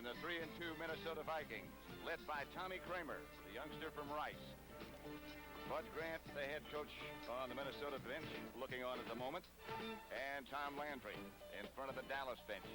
And the 3-2 Minnesota Vikings, led by Tommy Kramer, the youngster from Rice. Bud Grant, the head coach on the Minnesota bench, looking on at the moment. And Tom Landry in front of the Dallas bench.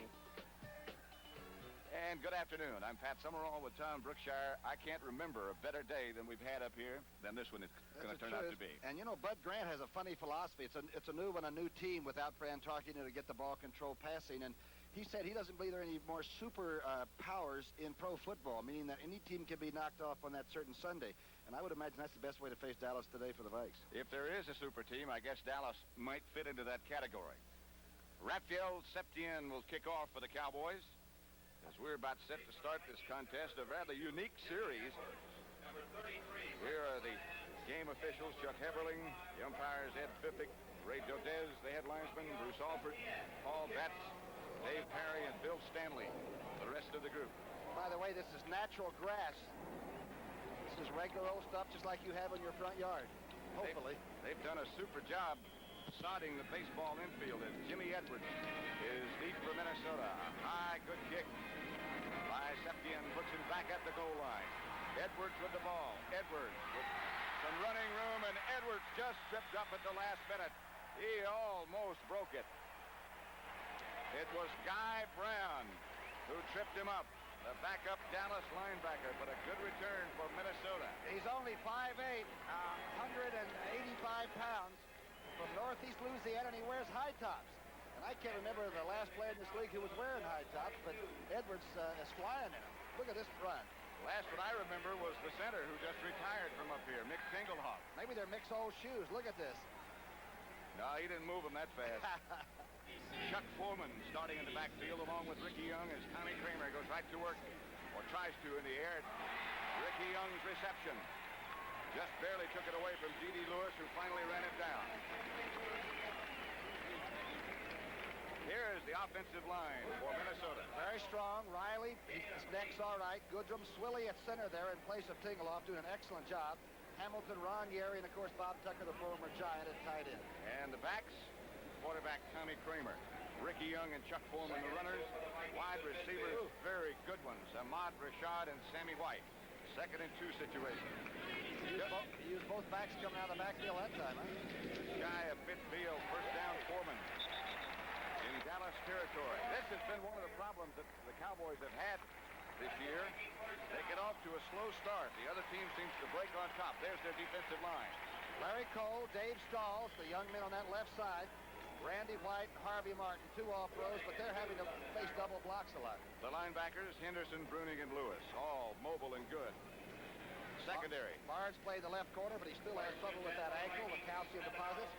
And good afternoon. I'm Pat Summerall with Tom Brookshire. I can't remember a better day than we've had up here than this one is going to turn out to be. And, you know, Bud Grant has a funny philosophy. It's a new one, a new team without Fran Tarkenton to get the ball control passing. And he said he doesn't believe there are any more super powers in pro football, meaning that any team can be knocked off on that certain Sunday. And I would imagine that's the best way to face Dallas today for the Vikes. If there is a super team, I guess Dallas might fit into that category. Raphael Septien will kick off for the Cowboys. As we're about set to start this contest, a rather unique series. Here are the game officials: Chuck Heberling, the umpires Ed Fiffick, Ray Dodez, the head linesman, Bruce Alford, Paul Batts, Dave Perry, and Bill Stanley, the rest of the group. By the way, this is natural grass. This is regular old stuff just like you have in your front yard, hopefully. They've done a super job sodding the baseball infield as Jimmy Edwards is deep for Minnesota. A high, good kick by Septien, puts him back at the goal line. Edwards with the ball. Edwards with some running room, and Edwards just tripped up at the last minute. He almost broke it. It was Guy Brown who tripped him up. The backup Dallas linebacker, but a good return for Minnesota. He's only 5'8", 185 pounds. From northeast Louisiana, and he wears high tops. And I can't remember the last player in this league who was wearing high tops, but Edwards is flying in them. Look at this run. Last one I remember was the center who just retired from up here, Mick Tingelhoff. Maybe they're Mick's old shoes. Look at this. No, he didn't move them that fast. Chuck Foreman starting in the backfield along with Ricky Young as Tommy Kramer goes right to work, or tries to in the air. Ricky Young's reception. Just barely took it away from G.D. Lewis, who finally ran it down. Here is the offensive line for Minnesota. Very strong. Riley, his neck's all right. Goodrum, Swilly at center there in place of Tingelhoff, doing an excellent job. Hamilton, Ron Yeri, and, of course, Bob Tucker, the former Giant, at tight end. And the backs, quarterback Tommy Kramer. Ricky Young and Chuck Foreman, the runners. Wide receivers, very good ones. Ahmad Rashad and Sammy White. 2nd and 2 situation. He used both backs coming out of the backfield that time, huh? Guy of midfield, first down Foreman in Dallas territory. This has been one of the problems that the Cowboys have had this year. They get off to a slow start. The other team seems to break on top. There's their defensive line. Larry Cole, Dave Stalls, the young men on that left side. Randy White, Harvey Martin, 2 all-pros, but they're having to face double blocks a lot. The linebackers, Henderson, Bruning, and Lewis, all mobile and good. Secondary. Barnes played the left corner, but he still has trouble with that ankle, the calcium deposits.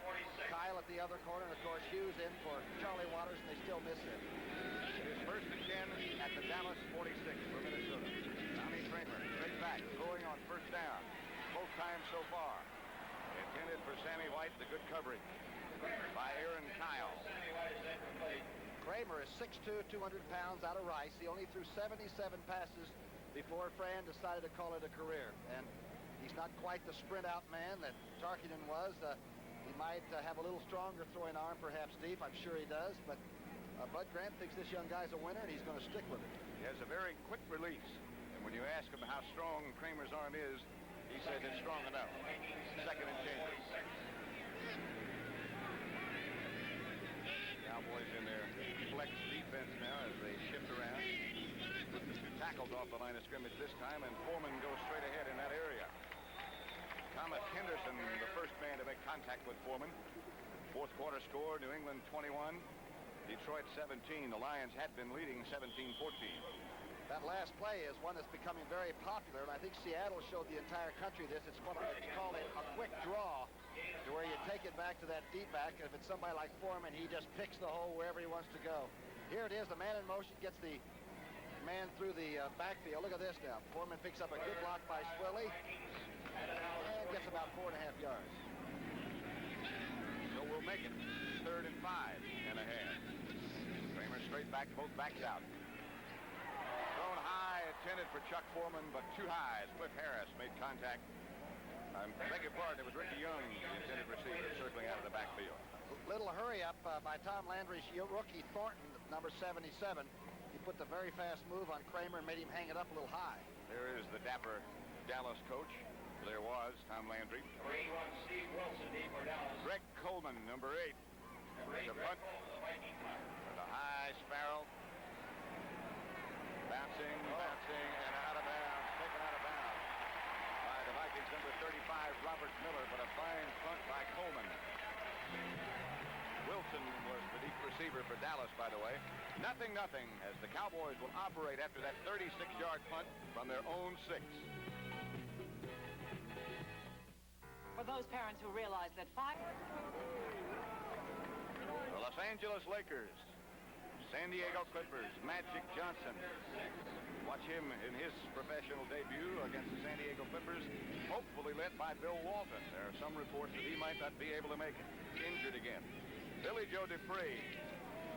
Kyle at the other corner, and of course Hughes in for Charlie Waters, and they still miss him. It is 1st and 10 at the Dallas 46 for Minnesota. Tommy Kramer, straight back, throwing on 1st down. Both times so far. Intended for Sammy White, the good coverage by Aaron Kyle. Kramer is 6'2", 200 pounds, out of Rice. He only threw 77 passes before Fran decided to call it a career. And he's not quite the sprint-out man that Tarkenton was. He might have a little stronger throwing arm, perhaps deep. I'm sure he does. But Bud Grant thinks this young guy's a winner, and he's going to stick with it. He has a very quick release. And when you ask him how strong Kramer's arm is, he says it's strong enough. 2nd and changes. Cowboys in their flex defense now as they shift around. Put the 2 tackles off the line of scrimmage this time, and Foreman goes straight ahead in that area. Thomas Henderson, the first man to make contact with Foreman. 4th quarter score, New England 21, Detroit 17. The Lions had been leading 17-14. That last play is one that's becoming very popular, and I think Seattle showed the entire country this. It's what they call it a quick draw, to where you take it back to that deep back, and if it's somebody like Foreman, he just picks the hole wherever he wants to go. Here it is. The man in motion gets the man through the backfield. Look at this now. Foreman picks up a good block by Swilly and gets about 4.5 yards. So we'll make it 3rd and 5.5. Kramer straight back, both backs out. Thrown high, intended for Chuck Foreman, but too high as Cliff Harris made contact. I beg your pardon, it was Ricky Young, the intended receiver, circling out of the backfield. Little hurry up by Tom Landry's rookie Thornton, number 77. He put the very fast move on Kramer and made him hang it up a little high. There is the dapper Dallas coach. There was Tom Landry. Greg Coleman, number 8. The punt with a high sparrow. Bouncing, and out of bounds. Taken out of bounds by the Vikings number 35, Robert Miller, but a fine punt by Coleman. Wilson was the deep receiver for Dallas, by the way. 0-0 as the Cowboys will operate after that 36-yard punt from their own 6. For those parents who realize that The Los Angeles Lakers, San Diego Clippers, Magic Johnson. Watch him in his professional debut against the San Diego Clippers, hopefully led by Bill Walton. There are some reports that he might not be able to make it. Injured again. Billy Joe Dupree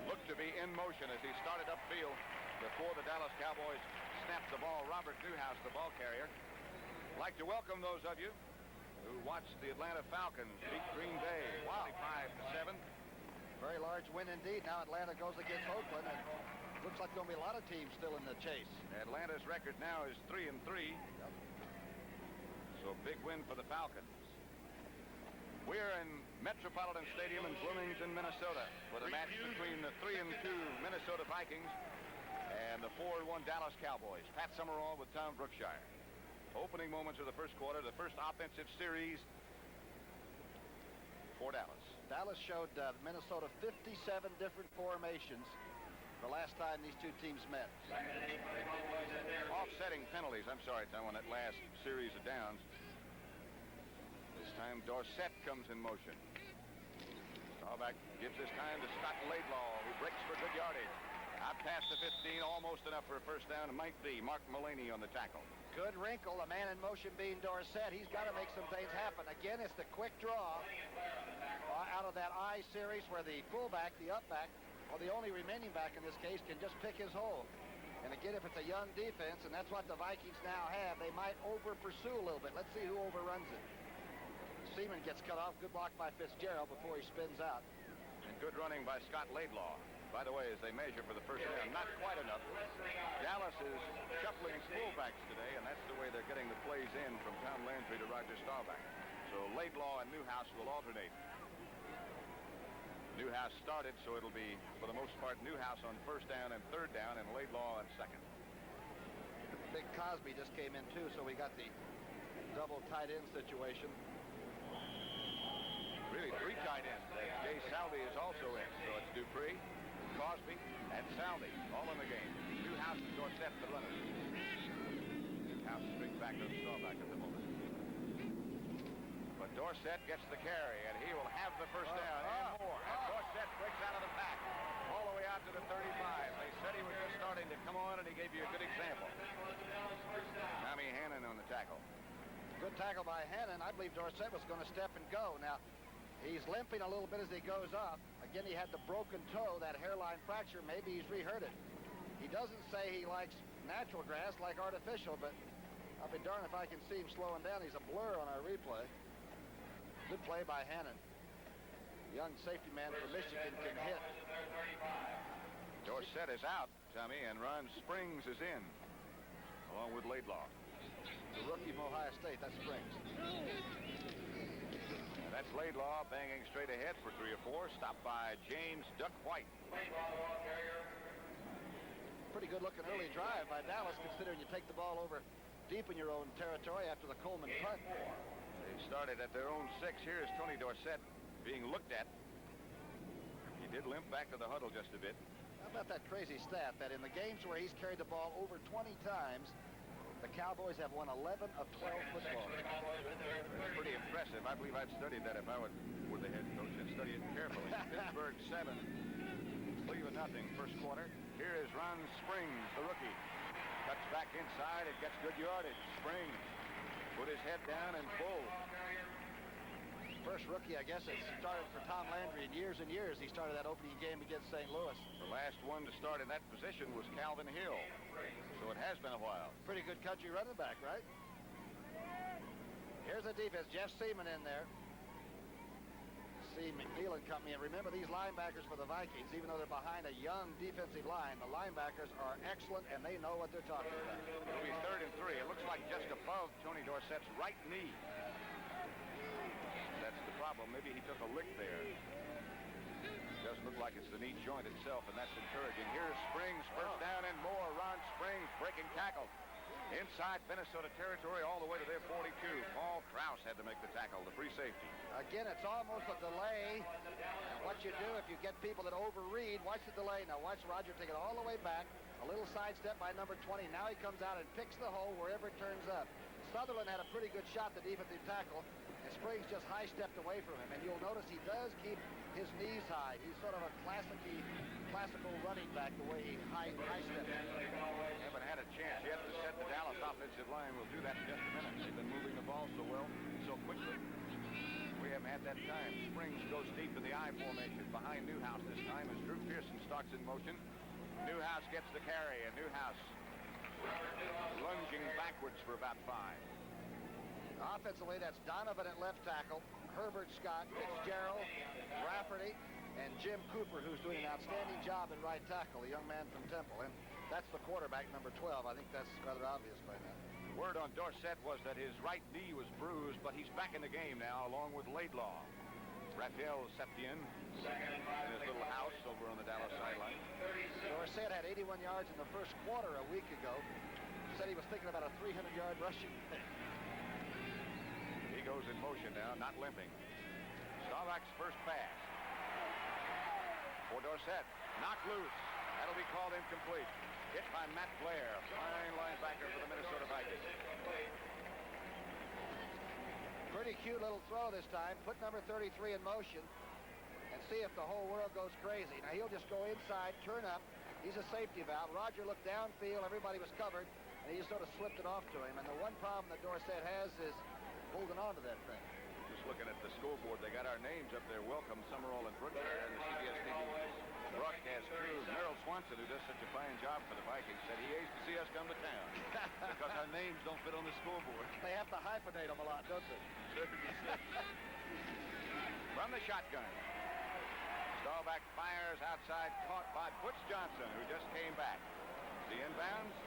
looked to be in motion as he started upfield before the Dallas Cowboys snapped the ball. Robert Newhouse, the ball carrier. I'd like to welcome those of you who watched the Atlanta Falcons beat Green Bay 25-7. Very large win indeed. Now Atlanta goes against Oakland, and looks like there'll be a lot of teams still in the chase. Atlanta's record now is 3-3. Yep. So big win for the Falcons. We're in Metropolitan Stadium in Bloomington, Minnesota, with a match between the 3-2 Minnesota Vikings and the 4-1 Dallas Cowboys. Pat Summerall with Tom Brookshire. Opening moments of the first quarter, the first offensive series for Dallas. Dallas showed Minnesota 57 different formations the last time these two teams met. Offsetting penalties. I'm sorry, Tom, on that last series of downs. This time Dorsett comes in motion. Staubach gives this time to Scott Laidlaw, who breaks for good yardage. Out past the 15, almost enough for a first down. It might be Mark Mullaney on the tackle. Good wrinkle, the man in motion being Dorsett. He's got to make some things happen. Again, it's the quick draw out of that I series where the fullback, the upback, or the only remaining back in this case, can just pick his hole. And again, if it's a young defense, and that's what the Vikings now have, they might over-pursue a little bit. Let's see who overruns it. Seaman gets cut off. Good block by Fitzgerald before he spins out. And good running by Scott Laidlaw. By the way, as they measure for the first down, not quite enough. Dallas is shuffling fullbacks today, and that's the way they're getting the plays in from Tom Landry to Roger Staubach. So Laidlaw and Newhouse will alternate. Newhouse started, so it'll be, for the most part, Newhouse on first down and third down, and Laidlaw on second. Big Cosby just came in, too, so we got the double tight end situation. Really, 3 tight ends. Jay Salvi is also in, so it's Dupree, Cosby, and Salvi all in the game. Newhouse and Dorsett, the runners. Newhouse brings back to Staubach at the moment. But Dorsett gets the carry, and he will have the first down and more. And Dorsett breaks out of the pack all the way out to the 35. They said he was just starting to come on, and he gave you a good example. Tommy Hannon on the tackle. Good tackle by Hannon. I believe Dorsett was going to step and go. Now, he's limping a little bit as he goes up. Again, he had the broken toe, that hairline fracture. Maybe he's re-hurt it. He doesn't say he likes natural grass like artificial, but I'll be darned if I can see him slowing down. He's a blur on our replay. Good play by Hannon. Young safety man from Michigan can hit. Dorsett is out, Tommy, and Ron Springs is in, along with Laidlaw. The rookie from Ohio State, that's Springs. And that's Laidlaw banging straight ahead for 3 or 4, stopped by James Duck White. Pretty good looking early drive by Dallas, considering you take the ball over deep in your own territory after the Coleman punt. They started at their own 6. Here's Tony Dorsett being looked at. He did limp back to the huddle just a bit. How about that crazy stat that in the games where he's carried the ball over 20 times, the Cowboys have won 11 of 12 football games. That's pretty impressive. I believe I'd studied that if I were the head coach and study it carefully. Pittsburgh 7, Cleveland nothing. First quarter. Here is Ron Springs, the rookie. Cuts back inside and gets good yardage. Springs put his head down and pulled. First rookie, I guess, it started for Tom Landry in years and years. He started that opening game against St. Louis. The last one to start in that position was Calvin Hill. So it has been a while. Pretty good country running back, right? Here's the defense. Jeff Seaman in there. Steve McNeil and company. And remember, these linebackers for the Vikings, even though they're behind a young defensive line, the linebackers are excellent, and they know what they're talking about. It'll be 3rd and 3. It looks like just above Tony Dorsett's right knee. That's the problem. Maybe he took a lick there. Doesn't look like it's the knee joint itself, and that's encouraging. Here's Springs, first down and more. Ron Springs breaking tackle. Inside Minnesota territory all the way to their 42. Paul Krause had to make the tackle, the free safety. Again, it's almost a delay. And what you do if you get people that overread, watch the delay. Now watch Roger take it all the way back. A little sidestep by number 20. Now he comes out and picks the hole wherever it turns up. Sutherland had a pretty good shot, the defensive tackle, and Springs just high-stepped away from him. And you'll notice he does keep his knees high. He's sort of a classical running back, the way he high-steps. Haven't had a chance yet to set the Dallas offensive line. We'll do that in just a minute. They've been moving the ball so well, so quickly. We haven't had that time. Springs goes deep in the I formation behind Newhouse this time as Drew Pearson stalks in motion. Newhouse gets the carry, and Newhouse lunging backwards for about 5. Offensively, that's Donovan at left tackle, Herbert Scott, Fitzgerald, Rafferty, and Jim Cooper, who's doing an outstanding job in right tackle, a young man from Temple. And that's the quarterback, number 12. I think that's rather obvious by now. Word on Dorsett was that his right knee was bruised, but he's back in the game now, along with Laidlaw. Raphael Septien in his little house over on the Dallas sideline. Dorsett had 81 yards in the first quarter a week ago. Said he was thinking about a 300-yard rushing thing. He goes in motion now, not limping. Staubach's first pass. For Dorsett, knocked loose. That'll be called incomplete. Hit by Matt Blair, fine linebacker for the Minnesota Vikings. Pretty cute little throw this time. Put number 33 in motion and see if the whole world goes crazy. Now he'll just go inside, turn up. He's a safety valve. Roger looked downfield. Everybody was covered, and he just sort of slipped it off to him. And the one problem that Dorsett has is holding on to that thing. Just looking at the scoreboard, they got our names up there. Welcome, Summerall and Brookshire, and the CBS TV broadcast crew. Merrill Swanson, who does such a fine job for the Vikings, said he hates to see us come to town because our names don't fit on the scoreboard. They have to hyphenate them a lot, don't they? From the shotgun, Staubach fires outside, caught by Butch Johnson, who just came back. The inbounds.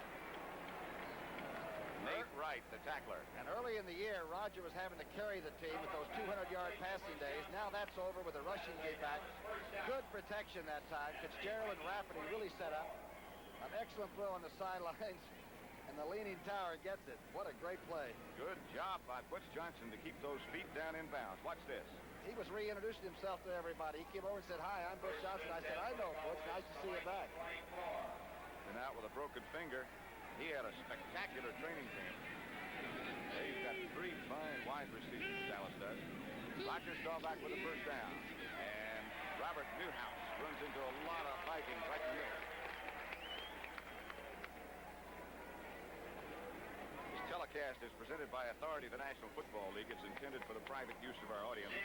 Nate Wright, the tackler. And early in the year, Roger was having to carry the team with those 200-yard passing days. Now that's over with the rushing game back. Good protection that time. Fitzgerald and Rafferty really set up. An excellent throw on the sidelines. And the leaning tower gets it. What a great play. Good job by Butch Johnson to keep those feet down in bounds. Watch this. He was reintroducing himself to everybody. He came over and said, "Hi, I'm Butch Johnson." I said, "I know, Butch. Nice to see you back." And out with a broken finger. He had a spectacular training camp. He's got 3 fine wide receivers, Dallas does. Roger Staubach with the first down. And Robert Newhouse runs into a lot of Vikings right in the middle. This telecast is presented by authority of the National Football League. It's intended for the private use of our audience.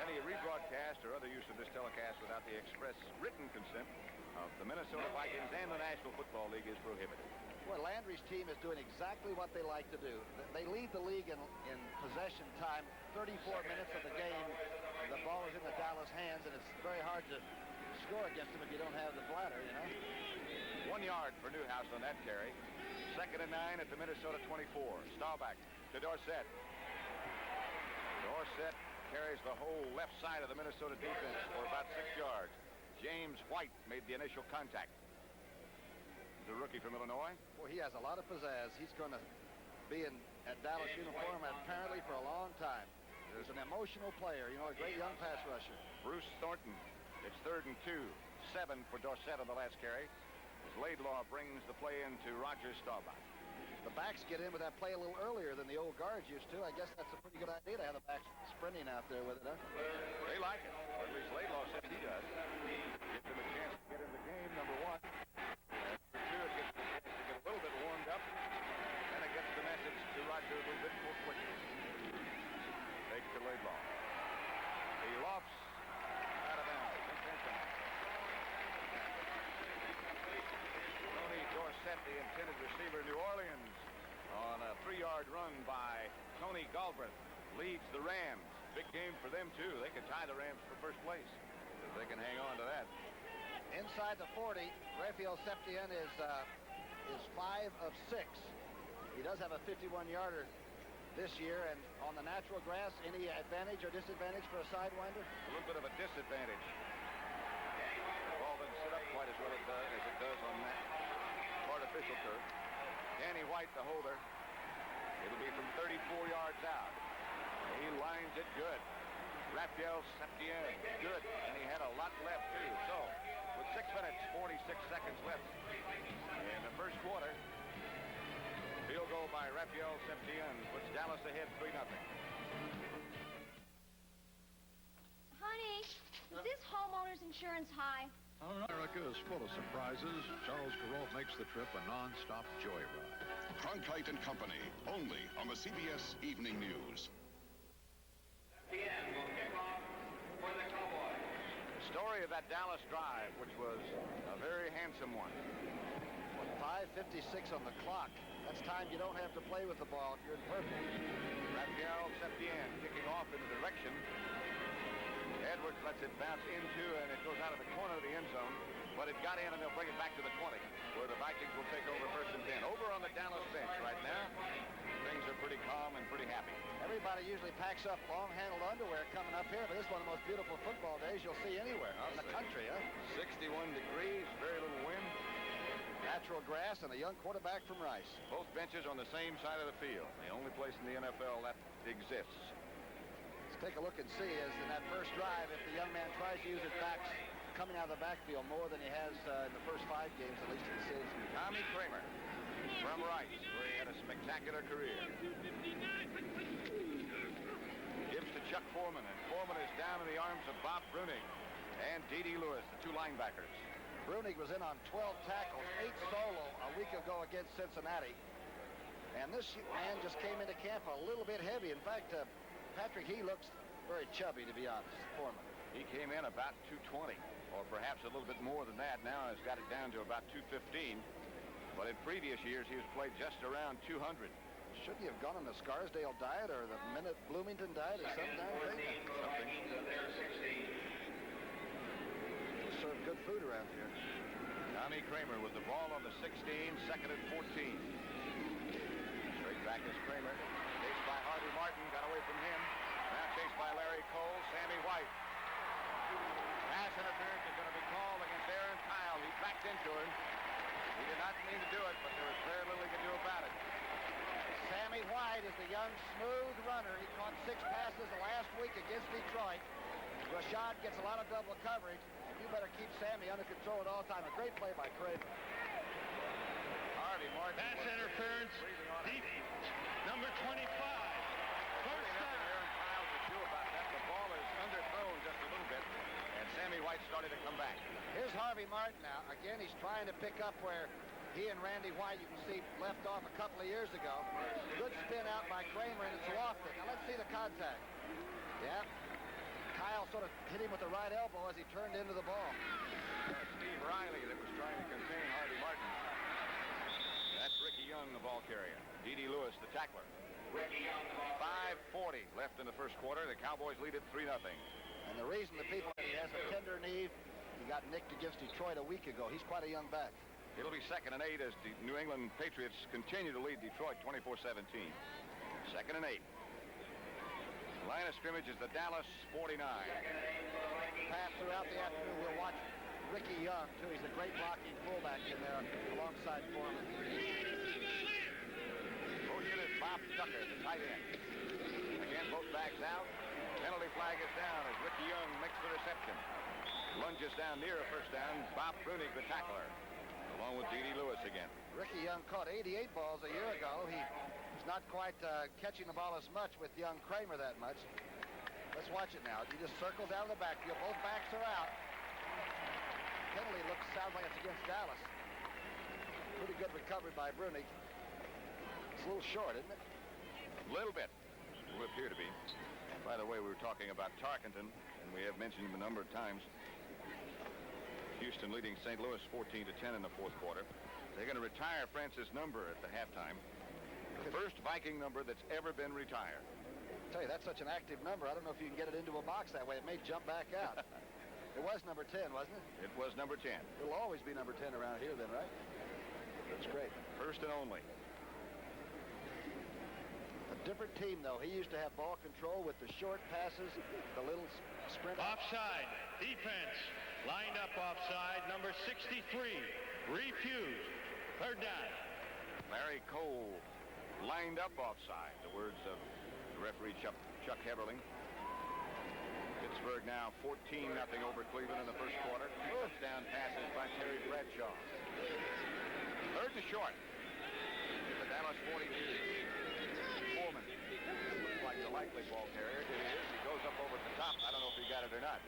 Any rebroadcast or other use of this telecast without the express written consent of the Minnesota Vikings and the National Football League is prohibited. Well, Landry's team is doing exactly what they like to do. They lead the league in possession time, 34 minutes of the game. The ball is in the Dallas hands, and it's very hard to score against them if you don't have the bladder, you know. 1 yard for Newhouse on that carry. 2nd and 9 at the Minnesota 24. Staubach to Dorsett. Dorsett carries the whole left side of the Minnesota defense for about 6 yards. James White made the initial contact. The rookie from Illinois. Well, he has a lot of pizzazz. He's going to be in at Dallas uniform apparently for a long time. He's an emotional player, you know, a great young pass rusher. Bruce Thornton. It's 3rd and 2. 7 for Dorsett on the last carry. As Laidlaw brings the play into Roger Staubach. The backs get in with that play a little earlier than the old guards used to. I guess that's a pretty good idea to have the backs sprinting out there with it, huh? They like it. Or at least Laidlaw said he does. Gives them a chance to get in the game, number 1. A little bit more quickly. Takes to Laidlaw. He lofts out of bounds. Intentional. Tony Dorsett, the intended receiver, New Orleans, on a 3-yard run by Tony Galbraith, leads the Rams big game for them, too. They could tie the Rams for first place if they can hang on to that. Inside the 40, Raphael Septien is 5 of 6. He does have a 51-yarder this year, and on the natural grass, any advantage or disadvantage for a sidewinder? A little bit of a disadvantage. The ball doesn't sit up quite as well as it does on that artificial turf. Danny White, the holder. It'll be from 34 yards out. He lines it good. Raphael Septien, good. And he had a lot left, too. So, with 6 minutes, 46 seconds left in the first quarter, field goal by Raphael Septien puts Dallas ahead 3-0. Honey, is this homeowner's insurance high? America is full of surprises. Charles Carroll makes the trip a non-stop joyride. Cronkite and Company, only on the CBS Evening News. The story of that Dallas drive, which was a very handsome one. 5:56 on the clock. That's time you don't have to play with the ball if you're in purple. Raphael Septien kicking off in the direction. Edwards lets it bounce into, and it goes out of the corner of the end zone. But it got in, and they'll bring it back to the 20, where the Vikings will take over 1st and 10. Over on the Dallas bench right now, things are pretty calm and pretty happy. Everybody usually packs up long-handled underwear coming up here, but this is one of the most beautiful football days you'll see anywhere in the country, huh? 61 degrees, very little wind. Natural grass and a young quarterback from Rice. Both benches on the same side of the field. The only place in the NFL that exists. Let's take a look and see, as in that first drive, if the young man tries to use his backs coming out of the backfield more than he has in the first 5 games, at least of the season. Tommy Kramer from Rice, where he had a spectacular career. Gives to Chuck Foreman, and Foreman is down in the arms of Bob Brunig and D.D. Lewis, the 2 linebackers. Brunig was in on 12 tackles, 8 solo a week ago against Cincinnati. And this man just came into camp a little bit heavy. In fact, Patrick, he looks very chubby, to be honest, Foreman. He came in about 220, or perhaps a little bit more than that. Now has got it down to about 215. But in previous years, he was played just around 200. Shouldn't he have gone on the Scarsdale diet or the Minute Bloomington diet or some damn thing? They serve good food around here. Tommy Kramer with the ball on the 16, 2nd and 14. Straight back is Kramer. Chased by Harvey Martin, got away from him. Now chased by Larry Cole, Sammy White. Pass interference is going to be called against Aaron Kyle. He backed into him. He did not mean to do it, but there was very little he could do about it. Sammy White is the young, smooth runner. He caught 6 passes last week against Detroit. Rashad gets a lot of double coverage. You better keep Sammy under control at all times. A great play by Kramer. Harvey Martin. Pass interference. Deep. Number 25. First down. Aaron Kyle to do about that. The ball is underthrown just a little bit, and Sammy White started to come back. Here's Harvey Martin now. Again, he's trying to pick up where he and Randy White, you can see, left off a couple of years ago. Good spin out by Kramer, and it's lofted. Now let's see the contact. Yeah. Kyle sort of hit him with the right elbow as he turned into the ball. Steve Riley that was trying to contain Harvey Martin. That's Ricky Young, the ball carrier. D.D. Lewis, the tackler. 5:40 left in the first quarter. The Cowboys lead it 3-0. And the reason the people, he has a tender knee. He got nicked against Detroit a week ago. He's quite a young back. It'll be 2nd and 8 as the New England Patriots continue to lead Detroit 24-17. 2nd and 8. Line of scrimmage is the Dallas 49. Pass throughout the afternoon. We'll watch Ricky Young, too. He's a great blocking fullback in there alongside Foreman. Motion is Bob Tucker, the tight end. Again, both backs out. Penalty flag is down as Ricky Young makes the reception. Lunges down near a first down. Bob Brunig, the tackler, along with D.D. Lewis again. Ricky Young caught 88 balls a year ago. He's not quite catching the ball as much with young Kramer that much. Let's watch it now. He just circles out of the backfield. Both backs are out. Penalty sounds like it's against Dallas. Pretty good recovery by Brunig. It's a little short, isn't it? A little bit. Will appear to be. By the way, we were talking about Tarkenton, and we have mentioned him a number of times. Houston leading St. Louis 14-10 in the fourth quarter. They're going to retire Francis' number at the halftime. The first Viking number that's ever been retired. I tell you, that's such an active number. I don't know if you can get it into a box that way. It may jump back out. It was number 10, wasn't it? It was number 10. It'll always be number 10 around here then, right? That's great. First and only. A different team, though. He used to have ball control with the short passes, the little sprint. Offside. Defense. Lined up offside. Number 63. Refused. Third down. Larry Cole lined up offside. The words of the referee Chuck Heberling. Pittsburgh now 14-0 over Cleveland in the first quarter. Touchdown passes by Terry Bradshaw. Third to short. The Dallas 42. Foreman. Looks like the likely ball carrier. It is. He goes up over the top. I don't know if he got it or not.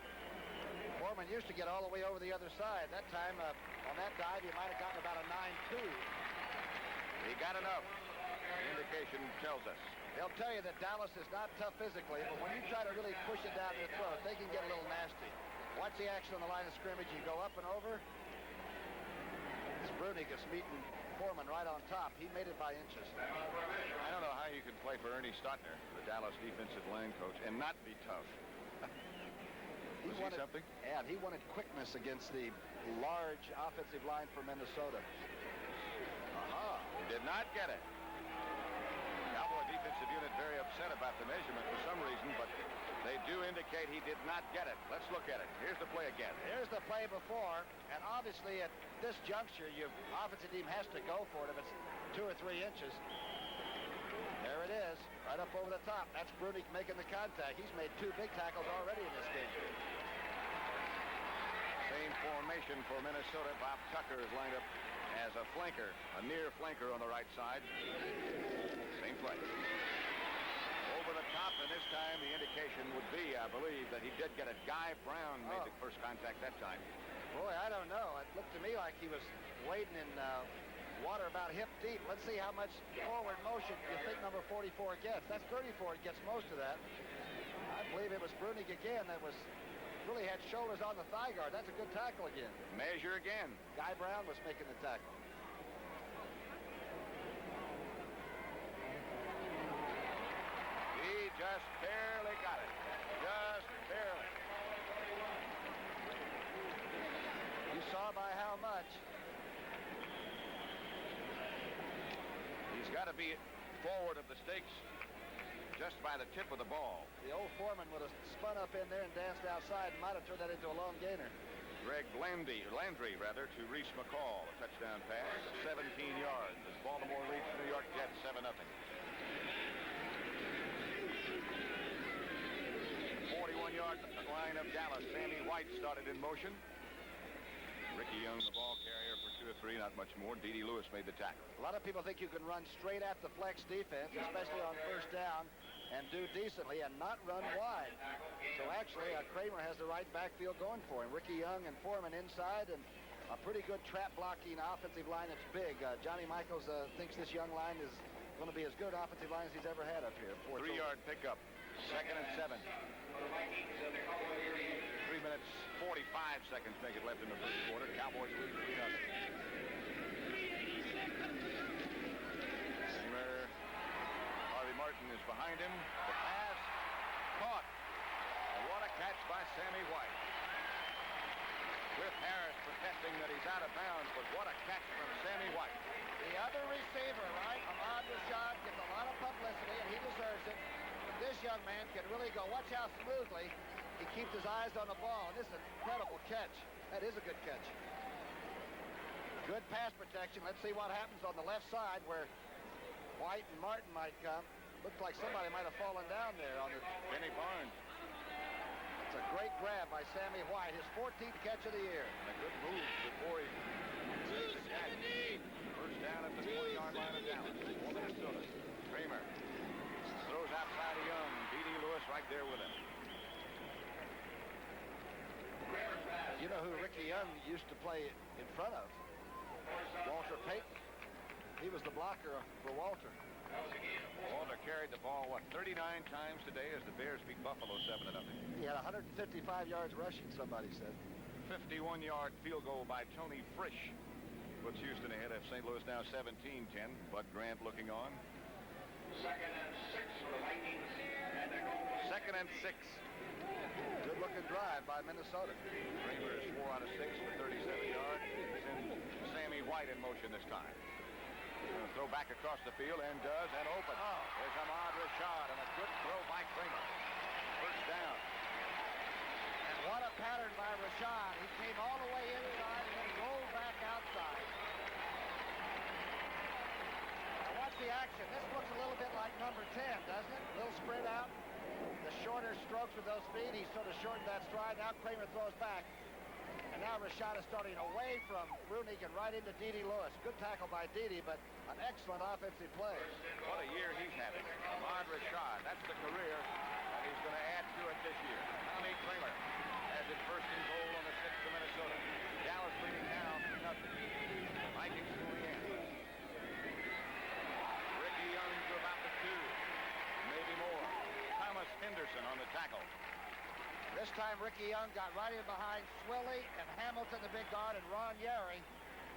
Foreman used to get all the way over the other side. That time, on that dive, he might have gotten about a 9-2. He got enough. The indication tells us. They'll tell you that Dallas is not tough physically, but when you try to really push it down their throat, they can get a little nasty. Watch the action on the line of scrimmage. You go up and over. Brunig is meeting Foreman right on top. He made it by inches. I don't know how you can play for Ernie Stotner, the Dallas defensive line coach, and not be tough. He wanted something? Yeah, he wanted quickness against the large offensive line for Minnesota. Did not get it. Cowboy defensive unit very upset about the measurement for some reason, but they do indicate he did not get it. Let's look at it. Here's the play again. Here's the play before, and obviously at this juncture, your offensive team has to go for it if it's 2 or 3 inches. There it is, right up over the top. That's Brunig making the contact. He's made 2 big tackles already in this game. Same formation for Minnesota. Bob Tucker is lined up as a flanker, a near flanker on the right side. Same play. Over the top, and this time the indication would be, I believe, that he did get it. Guy Brown made the first contact that time. Boy, I don't know. It looked to me like he was wading in water about hip deep. Let's see how much forward motion you think number 44 gets. That's 34. He gets most of that. I believe it was Brunig again that was really had shoulders on the thigh guard. That's a good tackle again. Measure again. Guy Brown was making the tackle. He just barely got it. Just barely. You saw by how much? He's got to be forward of the stakes just by the tip of the ball. The old Foreman would have spun up in there and danced outside and might have turned that into a long gainer. Greg Landry, to Reese McCall, a touchdown pass, 17 yards as Baltimore leads the New York Jets 7-0. 41-yard line of Dallas. Sammy White started in motion. Ricky Young, the ball carrier for 2 or 3, not much more. D.D. Lewis made the tackle. A lot of people think you can run straight at the flex defense, especially on first down, and do decently and not run wide. So actually, Kramer has the right backfield going for him. Ricky Young and Foreman inside, and a pretty good trap blocking offensive line that's big. Johnny Michaels thinks this young line is going to be as good offensive line as he's ever had up here. 3-yard pickup. 2nd and 7. 3 minutes, 45 seconds make it left in the first quarter. Cowboys lead 3-0. Kramer, Harvey Martin is behind him. The pass caught. And what a catch by Sammy White. With Harris protesting that he's out of bounds, but what a catch from Sammy White. The other receiver, right, Ahmad Rashad, gets a lot of publicity, and he deserves it. But this young man can really go. Watch how smoothly he keeps his eyes on the ball. And this is an incredible catch. That is a good catch. Good pass protection. Let's see what happens on the left side where White and Martin might come. Looks like somebody might have fallen down there on the... Benny Barnes. It's a great grab by Sammy White, his 14th catch of the year. And a good move before he makes the catch. First down at the 20-yard line of Dallas for Minnesota. Kramer throws outside of Young. D.D. Lewis right there with him. You know who Ricky Young used to play in front of? Walter Payton. He was the blocker for Walter. Walter carried the ball, 39 times today as the Bears beat Buffalo 7-0. He had 155 yards rushing, somebody said. 51-yard field goal by Tony Frisch puts Houston ahead of St. Louis now 17-10. Bud Grant looking on. Second and 6 for the Vikings. Second and 6. Good-looking drive by Minnesota. Kramer is 4 out of 6 for 37 yards. Sends Sammy White in motion this time. Gonna throw back across the field and does, and open. Oh. There's Ahmad Rashad, and a good throw by Kramer. First down. And what a pattern by Rashad. He came all the way inside and then rolled back outside. Now watch the action. This looks a little bit like number 10, doesn't it? A little spread out. The shorter strokes with those feet. He sort of shortened that stride. Now Kramer throws back. And now Rashad is starting away from Brunick and right into Dede Lewis. Good tackle by Dede, but an excellent offensive play. What a year he's having. Ahmad Rashad, that's the career that he's going to add to it this year. Tommy Kramer has it first and goal on the 6th of Minnesota. Dallas leading now 3-0. Vikings moving in. Ricky Young to about the 2. Maybe more. Thomas Henderson on the tackle. This time Ricky Young got right in behind Swilly and Hamilton, the big guard, and Ron Yeri.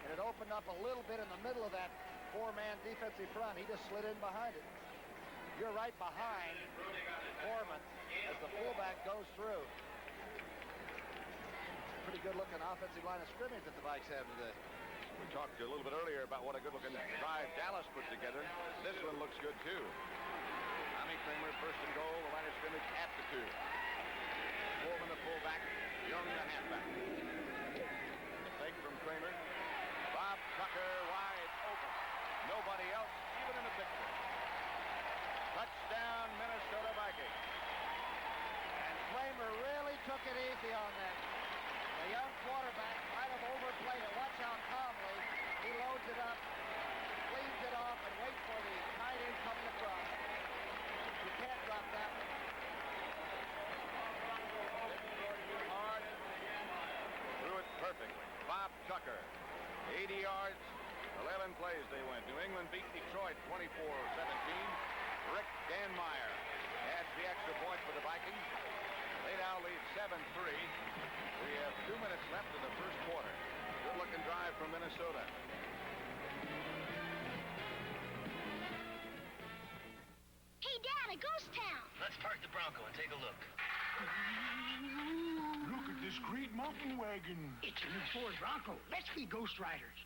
And it opened up a little bit in the middle of that 4-man defensive front. He just slid in behind it. You're right behind Foreman as the fullback goes through. Pretty good-looking offensive line of scrimmage that the Vikes have today. We talked a little bit earlier about what a good-looking drive Dallas put together. This one looks good, too. Tommy Kramer, first and goal, the line of scrimmage at the 2. Foreman, the fullback. Young, the halfback. The fake from Kramer. Bob Tucker wide open. Nobody else even in the picture. Touchdown, Minnesota Vikings. And Kramer really took it easy on that. The young quarterback might have overplayed it. Watch how calmly he loads it up, cleans it off, and waits for the tight end coming across. You can't drop that one. Hard. Threw it perfectly. Bob Tucker, 80 yards, 11 plays they went. New England beat Detroit 24-17. Rick Danmeyer adds the extra point for the Vikings. They now lead 7-3. We have 2 minutes left in the first quarter. Good-looking drive from Minnesota. Hey, Dad, a ghost town. Let's park the Bronco and take a look. Look at this great mountain wagon. It's a new Ford Bronco. Let's be Ghost Riders.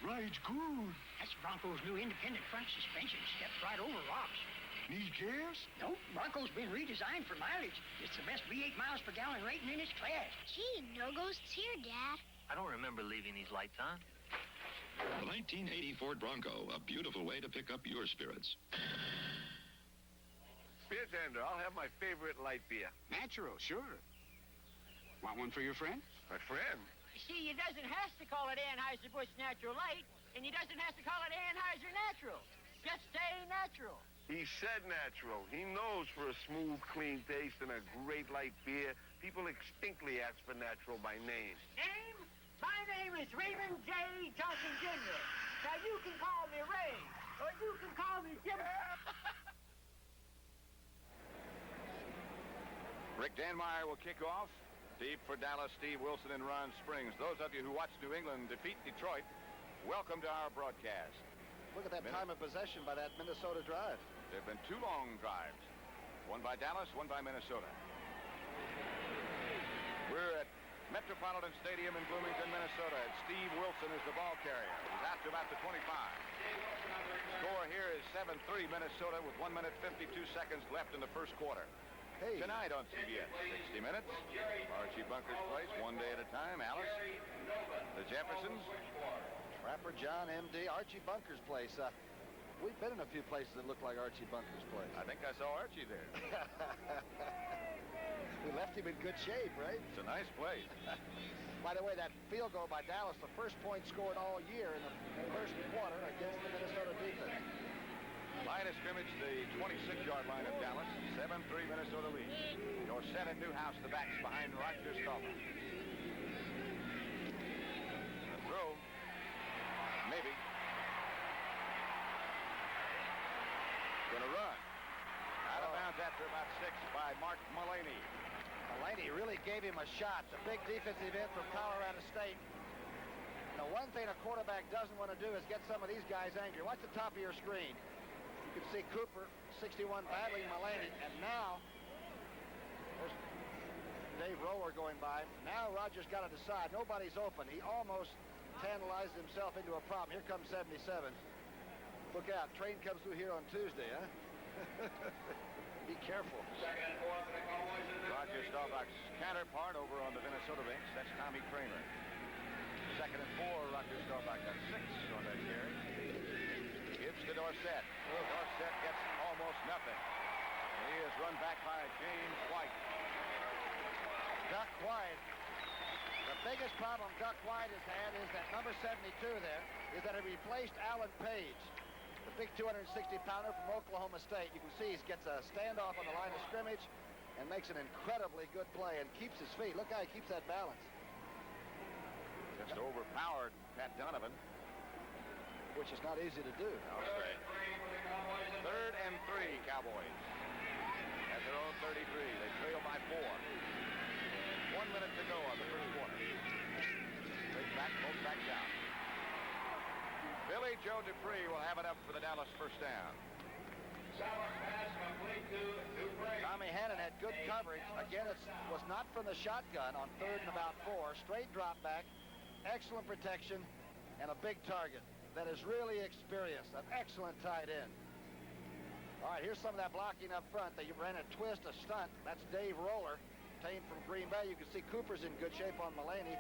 Rides good. That's Bronco's new independent front suspension. Steps right over rocks. Need gas? Nope, Bronco's been redesigned for mileage. It's the best V8 miles per gallon rating in its class. Gee, no ghosts here, Dad. I don't remember leaving these lights on. The 1980 Ford Bronco, a beautiful way to pick up your spirits. Beer tender, I'll have my favorite light beer. Natural, sure. Want one for your friend? My friend? You see, he doesn't have to call it Anheuser-Busch Natural Light, and he doesn't have to call it Anheuser Natural. Just say natural. He said natural. He knows for a smooth, clean taste and a great light beer, people distinctly ask for natural by name. Name? My name is Raymond J. Johnson Jr. Now, you can call me Ray, or you can call me Jim. Rick Danmeyer will kick off. Deep for Dallas, Steve Wilson and Ron Springs. Those of you who watched New England defeat Detroit, welcome to our broadcast. Look at that time of possession by that Minnesota drive. There have been 2 long drives. One by Dallas, one by Minnesota. We're at Metropolitan Stadium in Bloomington, Minnesota. And Steve Wilson is the ball carrier. He's out to about the 25. Score here is 7-3 Minnesota with 1 minute 52 seconds left in the first quarter. Hey. Tonight on CBS, 60 Minutes, Archie Bunker's Place, One Day at a Time, Alice, the Jeffersons, Trapper John, M.D., Archie Bunker's Place. We've been in a few places that look like Archie Bunker's Place. I think I saw Archie there. We left him in good shape, right? It's a nice place. By the way, that field goal by Dallas, the first point scored all year in the first quarter against the Minnesota defense. Line of scrimmage, the 26-yard line of Dallas. 7-3 Minnesota lead. Your set at Newhouse, the backs behind Roger Staubach. The throw. Maybe. Gonna run. Out of bounds after about 6 by Mark Mullaney. Mullaney really gave him a shot. The big defensive end from Colorado State. Now, one thing a quarterback doesn't want to do is get some of these guys angry. Watch the top of your screen. can see Cooper, 61, battling Mulaney, and now there's Dave Roller going by. Now Roger's got to decide. Nobody's open. He almost tantalized himself into a problem. Here comes 77. Look out. Train comes through here on Tuesday, huh? Be careful. Roger Staubach's counterpart over on the Minnesota bench. That's Tommy Kramer. 2nd and 4. Roger Staubach got 6 on that carry. Gives to Dorsett. Dorsett gets almost nothing. He is run back by James White. Duck White. The biggest problem Duck White has had is that number 72 there is that he replaced Alan Page, the big 260-pounder from Oklahoma State. You can see he gets a standoff on the line of scrimmage and makes an incredibly good play and keeps his feet. Look how he keeps that balance. Just overpowered Pat Donovan, which is not easy to do. I'll say. 3rd and 3, Cowboys. At their own 33. They trail by 4. 1 minute to go on the first quarter. Straight back, both back down. Billy Joe Dupree will have it up for the Dallas first down. Tommy Hannon had good coverage. Again, it was not from the shotgun on 3rd and about 4. Straight drop back, excellent protection, and a big target that is really experienced. An excellent tight end. All right, here's some of that blocking up front. They ran a twist, a stunt. That's Dave Roller, tame from Green Bay. You can see Cooper's in good shape on Mulaney.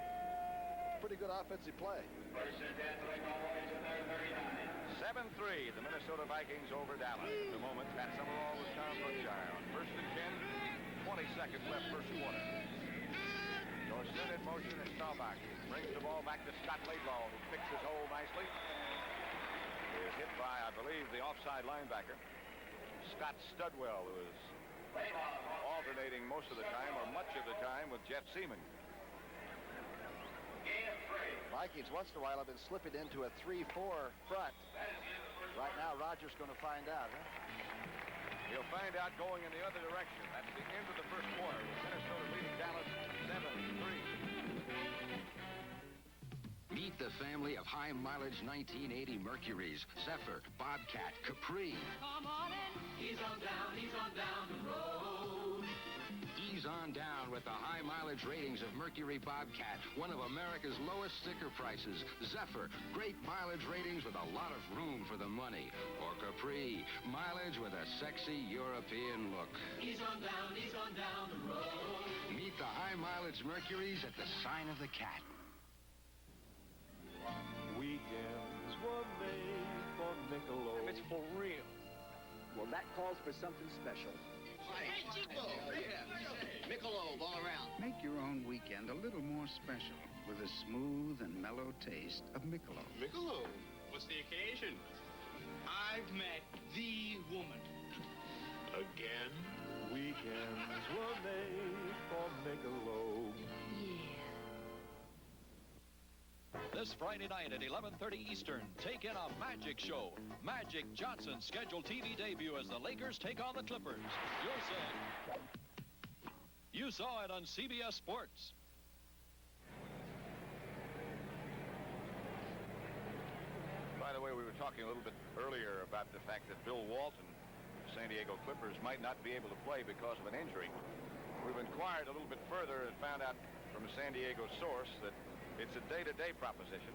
Pretty good offensive play. 7-3, the Minnesota Vikings over Dallas. At the moment, Pat Summerall with Tom Brookshire on 1st and 10. 20 seconds left first quarter. Dorsett in motion and Staubach brings the ball back to Scott Laidlaw, who picks his hole nicely. He is hit by, I believe, the offside linebacker, Scott Studwell, who is alternating most of the time, or much of the time, with Jeff Seaman. Vikings once in a while have been slipping into a 3-4 front. Right now, Roger's going to find out, huh? He'll find out going in the other direction. That's the end of the first quarter, with Minnesota leading Dallas 7-3. Meet the family of high-mileage 1980 Mercuries, Zephyr, Bobcat, Capri. Come on in. He's on down the road. Ease on down with the high-mileage ratings of Mercury Bobcat, one of America's lowest sticker prices. Zephyr, great mileage ratings with a lot of room for the money. Or Capri, mileage with a sexy European look. He's on down the road. Meet the high-mileage Mercuries at the sign of the cat. Weekends were made for Michelob. It's for real. Well, that calls for something special. Hey, Chico! Michelob all around. Make your own weekend a little more special with a smooth and mellow taste of Michelob. Michelob? What's the occasion? I've met the woman. Again, weekends were made for Michelob. This Friday night at 11:30 Eastern, take in a magic show. Magic Johnson's scheduled TV debut as the Lakers take on the Clippers. You'll see it. You saw it on CBS Sports. By the way, we were talking a little bit earlier about the fact that Bill Walton, San Diego Clippers, might not be able to play because of an injury. We've inquired a little bit further and found out from a San Diego source that it's a day-to-day proposition,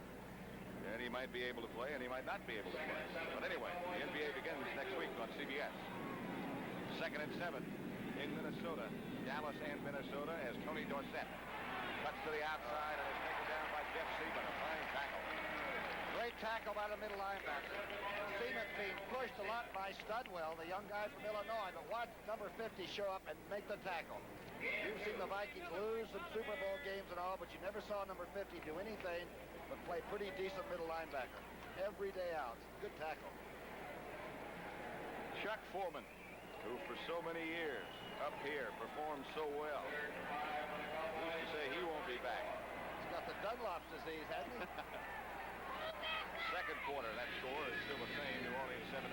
and he might be able to play, and he might not be able to play. But anyway, the NBA begins next week on CBS. 2nd and 7 in Minnesota. Dallas and Minnesota as Tony Dorsett cuts to the outside and is taken down by Jeff Seaman. A fine tackle. Great tackle by the middle linebacker. Seaman being pushed a lot by Studwell, the young guy from Illinois, but watch number 50 show up and make the tackle. You've seen the Vikings lose some Super Bowl games and all, but you never saw number 50 do anything but play pretty decent middle linebacker. Every day out. Good tackle. Chuck Foreman, who for so many years up here performed so well. Who's to say he won't be back? He's got the Dunlop's disease, hasn't he? Second quarter, that score is still the same. New Orleans 7-0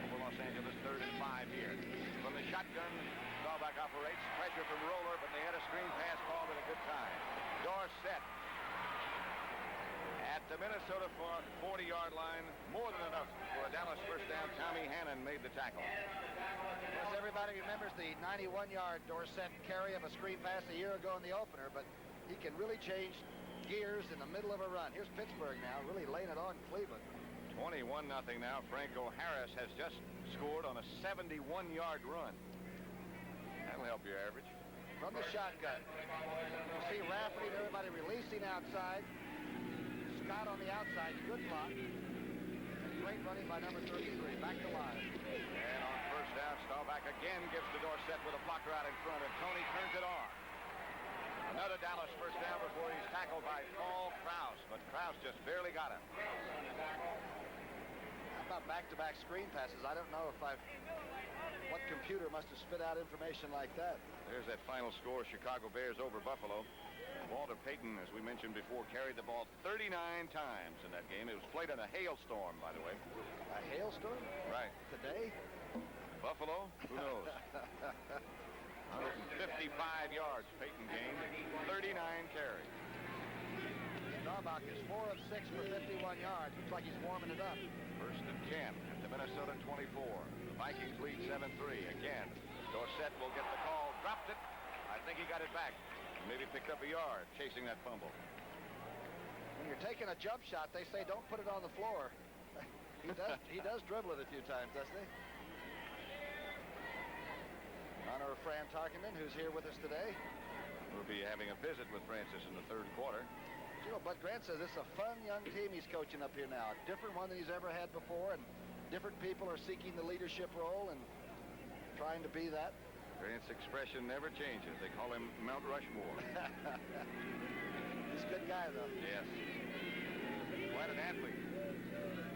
over Los Angeles. 3rd and 5 here. From the shotgun, Staubach operates. Pressure from Roller, but they had a screen pass called at a good time. Dorsett At the Minnesota 40-yard line, more than enough for a Dallas first down. Tommy Hannon made the tackle. Yes, everybody remembers the 91-yard Dorsett carry of a screen pass a year ago in the opener, but he can really change gears in the middle of a run. Here's Pittsburgh now, really laying it on Cleveland. 21-0 now. Franco Harris has just scored on a 71-yard run. That'll help your average. From the shotgun. You see Rafferty and everybody releasing outside. Scott on the outside. Good block. Great running by number 33. Back to line. And on first down, Staubach again gives to Dorsett with a blocker out in front, and Tony turns it on. Another Dallas first down before he's tackled by Paul Krause, but Krause just barely got him. How about back-to-back screen passes? I don't know if what computer must have spit out information like that. There's that final score, Chicago Bears over Buffalo. Walter Payton, as we mentioned before, carried the ball 39 times in that game. It was played in a hailstorm, by the way. A hailstorm? Right. Today? Buffalo? Who knows? 155 yards Payton gained, 39 carries. Staubach is 4 of 6 for 51 yards. Looks like he's warming it up. First and 10 at the Minnesota 24. The Vikings lead 7-3. Again, Dorsett will get the call. Dropped it. I think he got it back. Maybe picked up a yard chasing that fumble. When you're taking a jump shot, they say don't put it on the floor. He does dribble it a few times, doesn't he? Honor of Fran Tarkenton, who's here with us today. We'll be having a visit with Francis in the third quarter. You know, Bud Grant says this is a fun young team he's coaching up here now. A different one than he's ever had before, and different people are seeking the leadership role and trying to be that. Grant's expression never changes. They call him Mount Rushmore. He's a good guy, though. Yes. Quite an athlete.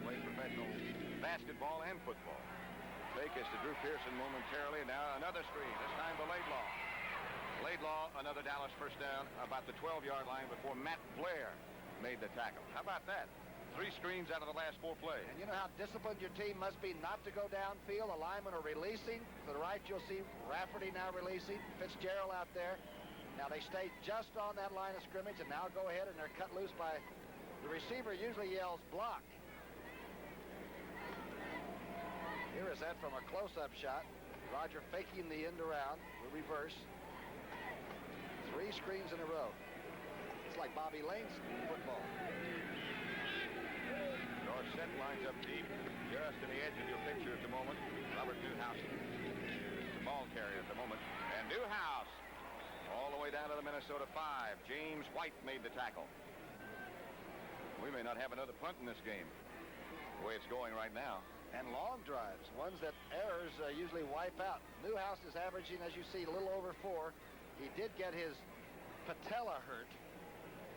Played professional basketball and football. Fake is to Drew Pearson momentarily. Now another screen, this time to Laidlaw. Laidlaw, another Dallas first down, about the 12-yard line before Matt Blair made the tackle. How about that? 3 screens out of the last 4 plays. And you know how disciplined your team must be not to go downfield. The linemen are releasing. To the right, you'll see Rafferty now releasing. Fitzgerald out there. Now they stay just on that line of scrimmage, and now go ahead, and they're cut loose by the receiver. Usually yells block. Here is that from a close-up shot. Roger faking the end around. We'll reverse. 3 screens in a row. It's like Bobby Lane's football. Dorsett lines up deep, just in the edge of your picture at the moment. Robert Newhouse, the ball carrier at the moment. And Newhouse, all the way down to the Minnesota 5. James White made the tackle. We may not have another punt in this game, the way it's going right now. And long drives, ones that errors usually wipe out. Newhouse is averaging, as you see, a little over 4. He did get his patella hurt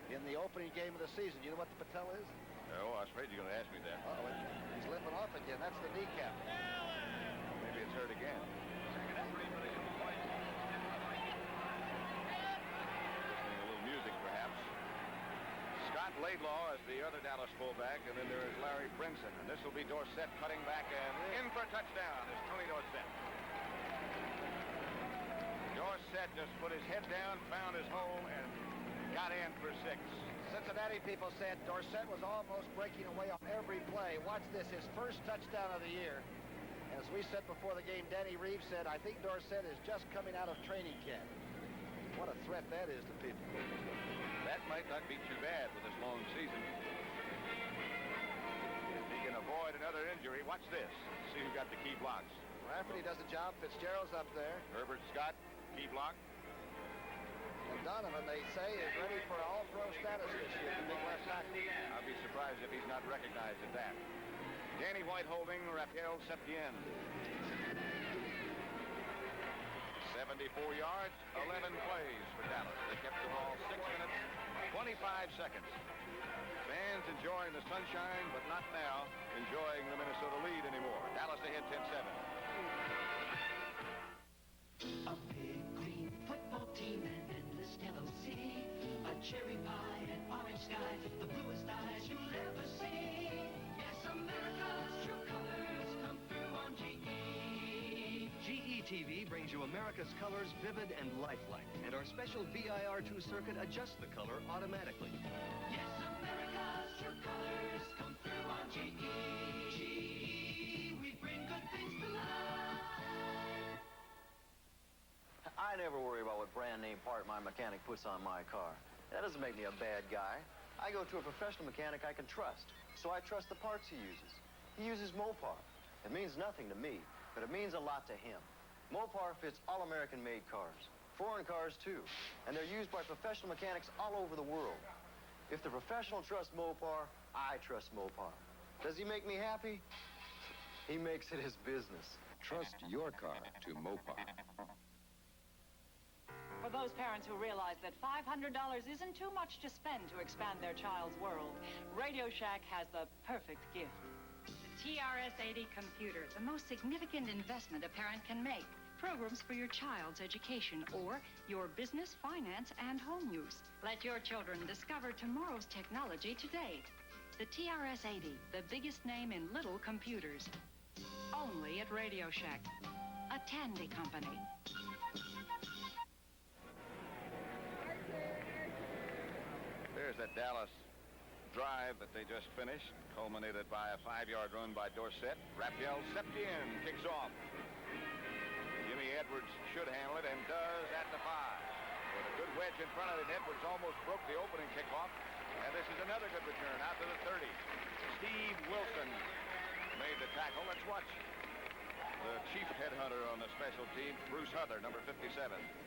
in the opening game of the season. You know what the patella is? Oh, I was afraid you were going to ask me that. Uh-oh, he's limping off again. That's the kneecap. Maybe it's hurt again. Listening a little music, perhaps. Scott Laidlaw is the other Dallas fullback, and then there is Larry Brinson. And this will be Dorsett cutting back and in for a touchdown. Is Tony Dorsett. Dorsett just put his head down, found his hole, and got in for 6. Cincinnati people said Dorsett was almost breaking away on every play. Watch this, his first touchdown of the year. As we said before the game, Danny Reeves said, I think Dorsett is just coming out of training camp. What a threat that is to people. That might not be too bad with this long season. If he can avoid another injury, watch this. See who got the key blocks. Rafferty does the job. Fitzgerald's up there. Herbert Scott, key block. And Donovan, they say, is ready for all-pro status this year. The big left tackle. I'll be surprised if he's not recognized at that. Danny White holding Raphael Septien. 74 yards, 11 plays for Dallas. They kept the ball 6 minutes, 25 seconds. Fans enjoying the sunshine, but not now enjoying the Minnesota lead anymore. Dallas ahead 10-7. A big green football team and endless yellow sea. A cherry pie and orange sky, the bluest eyes you'll ever see. Yes, America's true colors come through on GE. GE TV brings you America's colors vivid and lifelike, and our special VIR2 circuit adjusts the color automatically. Yes, America's true colors come through on GE. GE, we bring good things to life. I never worry about what brand name part my mechanic puts on my car. That doesn't make me a bad guy. I go to a professional mechanic I can trust, so I trust the parts he uses. He uses Mopar. It means nothing to me, but it means a lot to him. Mopar fits all American-made cars, foreign cars too, and they're used by professional mechanics all over the world. If the professional trusts Mopar, I trust Mopar. Does he make me happy? He makes it his business. Trust your car to Mopar. For those parents who realize that $500 isn't too much to spend to expand their child's world, Radio Shack has the perfect gift. The TRS-80 computer, the most significant investment a parent can make. Programs for your child's education or your business, finance, and home use. Let your children discover tomorrow's technology today. The TRS-80, the biggest name in little computers. Only at Radio Shack, a Tandy company. There's that Dallas drive that they just finished, culminated by a 5-yard run by Dorsett. Raphael Septien kicks off. Jimmy Edwards should handle it and does at the 5. With a good wedge in front of it, Edwards almost broke the opening kickoff. And this is another good return out to the 30. Steve Wilson made the tackle. Let's watch the chief headhunter on the special team, Bruce Huther, number 57.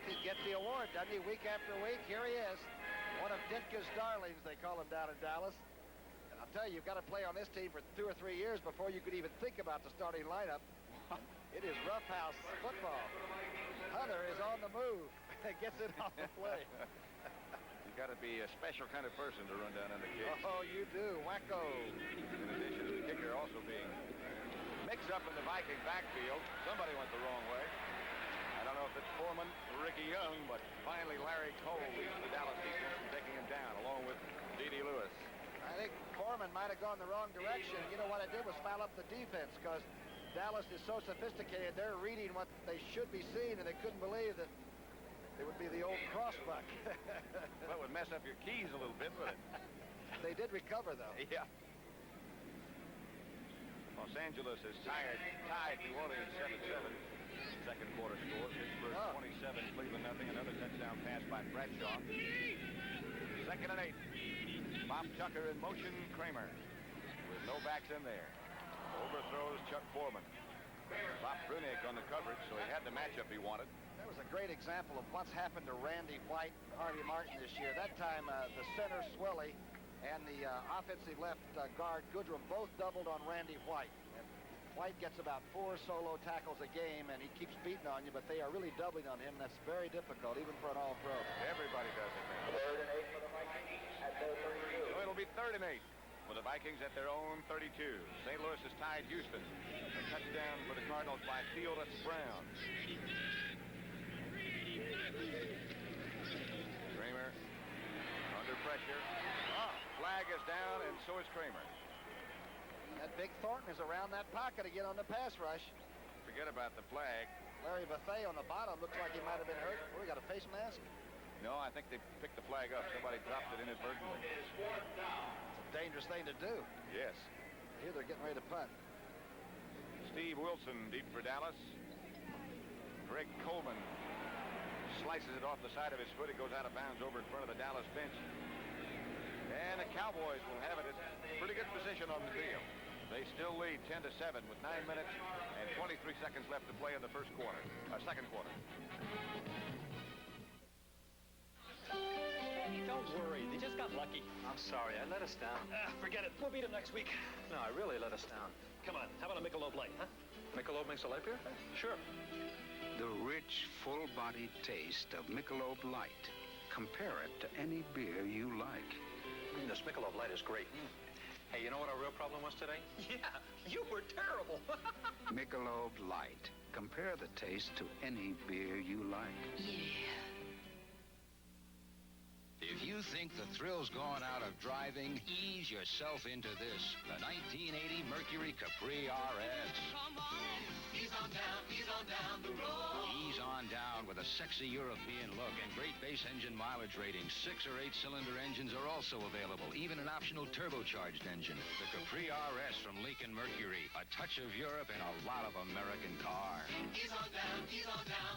He gets the award, doesn't he? Week after week, here he is. One of Ditka's darlings, they call him down in Dallas. And I'll tell you, you've got to play on this team for 2 or 3 years before you could even think about the starting lineup. It is roughhouse football. Hunter is on the move. Gets it off the play. You got to be a special kind of person to run down in the kick. Oh, you do. Wacko. In addition to the kicker also being mixed up in the Viking backfield. Somebody went the wrong way. I don't know if it's Foreman or Ricky Young, but finally Larry Cole leads the Dallas defense from taking him down, along with D.D. Lewis. I think Foreman might have gone the wrong direction. You know what it did was foul up the defense, because Dallas is so sophisticated. They're reading what they should be seeing, and they couldn't believe that it would be the old crossbuck. That would mess up your keys a little bit, but they did recover, though. Yeah. Los Angeles is tied New Orleans 7-7. Second quarter score. Pittsburgh 27, Cleveland nothing. Another touchdown pass by Bradshaw. 2nd and 8. Bob Tucker in motion. Kramer with no backs in there. Overthrows Chuck Foreman. Bob Brunick on the coverage, so he had the matchup he wanted. That was a great example of what's happened to Randy White and Harvey Martin this year. That time, the center, Swilly, and the offensive left guard, Goodrum, both doubled on Randy White. And White gets about 4 solo tackles a game, and he keeps beating on you, but they are really doubling on him. That's very difficult, even for an all-pro. Everybody does it now. 3rd and 8 for the Vikings at their 32. So it'll be 3rd and 8 for the Vikings at their own 32. St. Louis has tied Houston. A touchdown for the Cardinals by Fieldless Brown. Kramer under pressure. Flag is down, and so is Kramer. That Big Thornton is around that pocket again on the pass rush. Forget about the flag. Larry Bethea on the bottom looks like he might have been hurt. We got a face mask? No, I think they picked the flag up. Somebody dropped it inadvertently. It's a dangerous thing to do. Yes. Here they're getting ready to punt. Steve Wilson deep for Dallas. Greg Coleman slices it off the side of his foot. It goes out of bounds over in front of the Dallas bench. And the Cowboys will have it at pretty good position on the field. They still lead 10-7 with 9 minutes and 23 seconds left to play in the second quarter. Don't worry, they just got lucky. I'm sorry, I let us down. Forget it. We'll beat them next week. No, I really let us down. Come on, how about a Michelob Light, huh? Michelob makes a light beer? Sure. The rich, full-bodied taste of Michelob Light. Compare it to any beer you like. This Michelob Light is great. Hey, you know what our real problem was today? Yeah, you were terrible. Michelob Light. Compare the taste to any beer you like. Yeah. If you think the thrill's gone out of driving, ease yourself into this. The 1980 Mercury Capri RS. Come on, ease on down the road. Ease on down with a sexy European look and great base engine mileage ratings. 6 or 8 cylinder engines are also available, even an optional turbocharged engine. The Capri RS from Lincoln Mercury. A touch of Europe and a lot of American car. Ease on down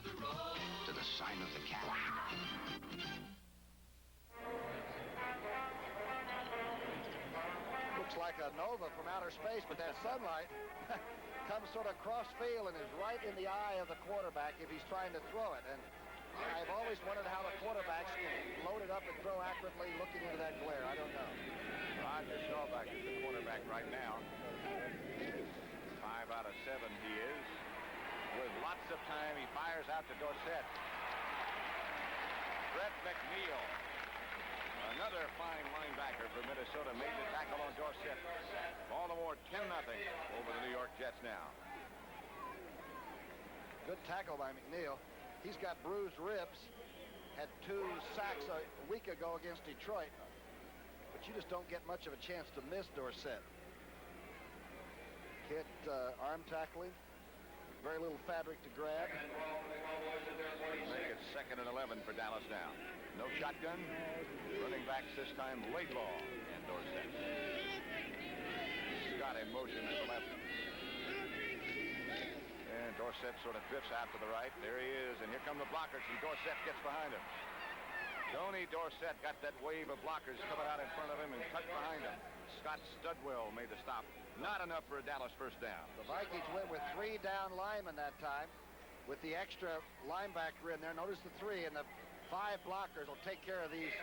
the road. To the sign of the cat. Looks like a Nova from outer space, but that sunlight comes sort of cross-field and is right in the eye of the quarterback if he's trying to throw it. And I've always wondered how the quarterbacks can load it up and throw accurately looking into that glare. I don't know. Roger Staubach is the quarterback right now. 5 out of 7 he is. With lots of time, he fires out to Dorsett. Brett McNeil, another fine linebacker for Minnesota, made the tackle on Dorsett. Baltimore 10-0 over the New York Jets now. Good tackle by McNeil. He's got bruised ribs. Had 2 sacks a week ago against Detroit. But you just don't get much of a chance to miss Dorsett. Hit arm tackling. Very little fabric to grab. Make it 2nd and 11 for Dallas now. No shotgun. Running backs this time, Laidlaw and Dorsett. Scott in motion to the left. And Dorsett sort of drifts out to the right. There he is, and here come the blockers, and Dorsett gets behind him. Tony Dorsett got that wave of blockers coming out in front of him and cut behind him. Scott Studwell made the stop. Not enough for a Dallas first down. The Vikings went with 3 down linemen that time with the extra linebacker in there. Notice the 3, and the 5 blockers will take care of these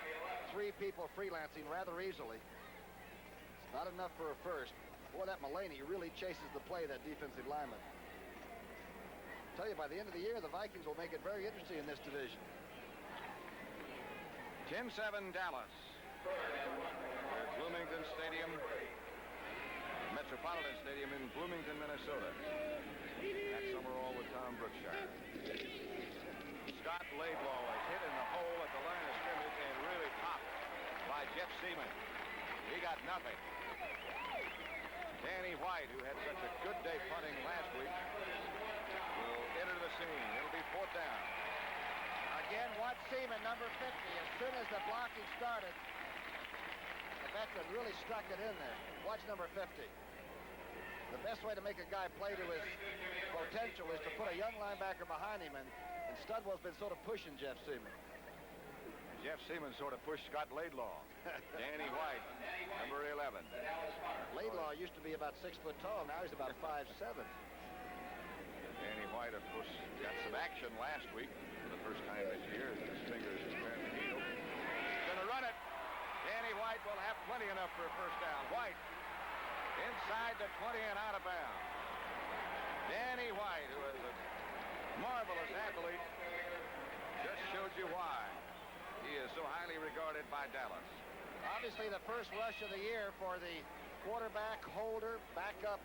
3 people freelancing rather easily. It's not enough for a first. Boy, that Mulaney really chases the play, that defensive lineman. I tell you, by the end of the year, the Vikings will make it very interesting in this division. 10-7 Dallas. At Bloomington Stadium, Metropolitan Stadium in Bloomington, Minnesota. At Summerall with Tom Brookshire. Scott Laidlaw is hit in the hole at the line of scrimmage and really popped by Jeff Seaman. He got nothing. Danny White, who had such a good day punting last week, will enter the scene. It'll be 4th down. Again, watch Seaman, number 50. As soon as the blocking started, the veteran really stuck it in there. Watch number 50. The best way to make a guy play to his potential is to put a young linebacker behind him, and Studwell's been sort of pushing Jeff Seaman. Jeff Seaman sort of pushed Scott Laidlaw. Danny White, number 11. Laidlaw used to be about 6 foot tall. Now he's about 5'7". Danny White, of course, got some action last week for the first time this year. His fingers apparently healed. He's going to run it. Danny White will have plenty enough for a first down. White inside the 20 and out of bounds. Danny White, who is a marvelous athlete, just showed you why he is so highly regarded by Dallas. Obviously the first rush of the year for the quarterback, holder, backup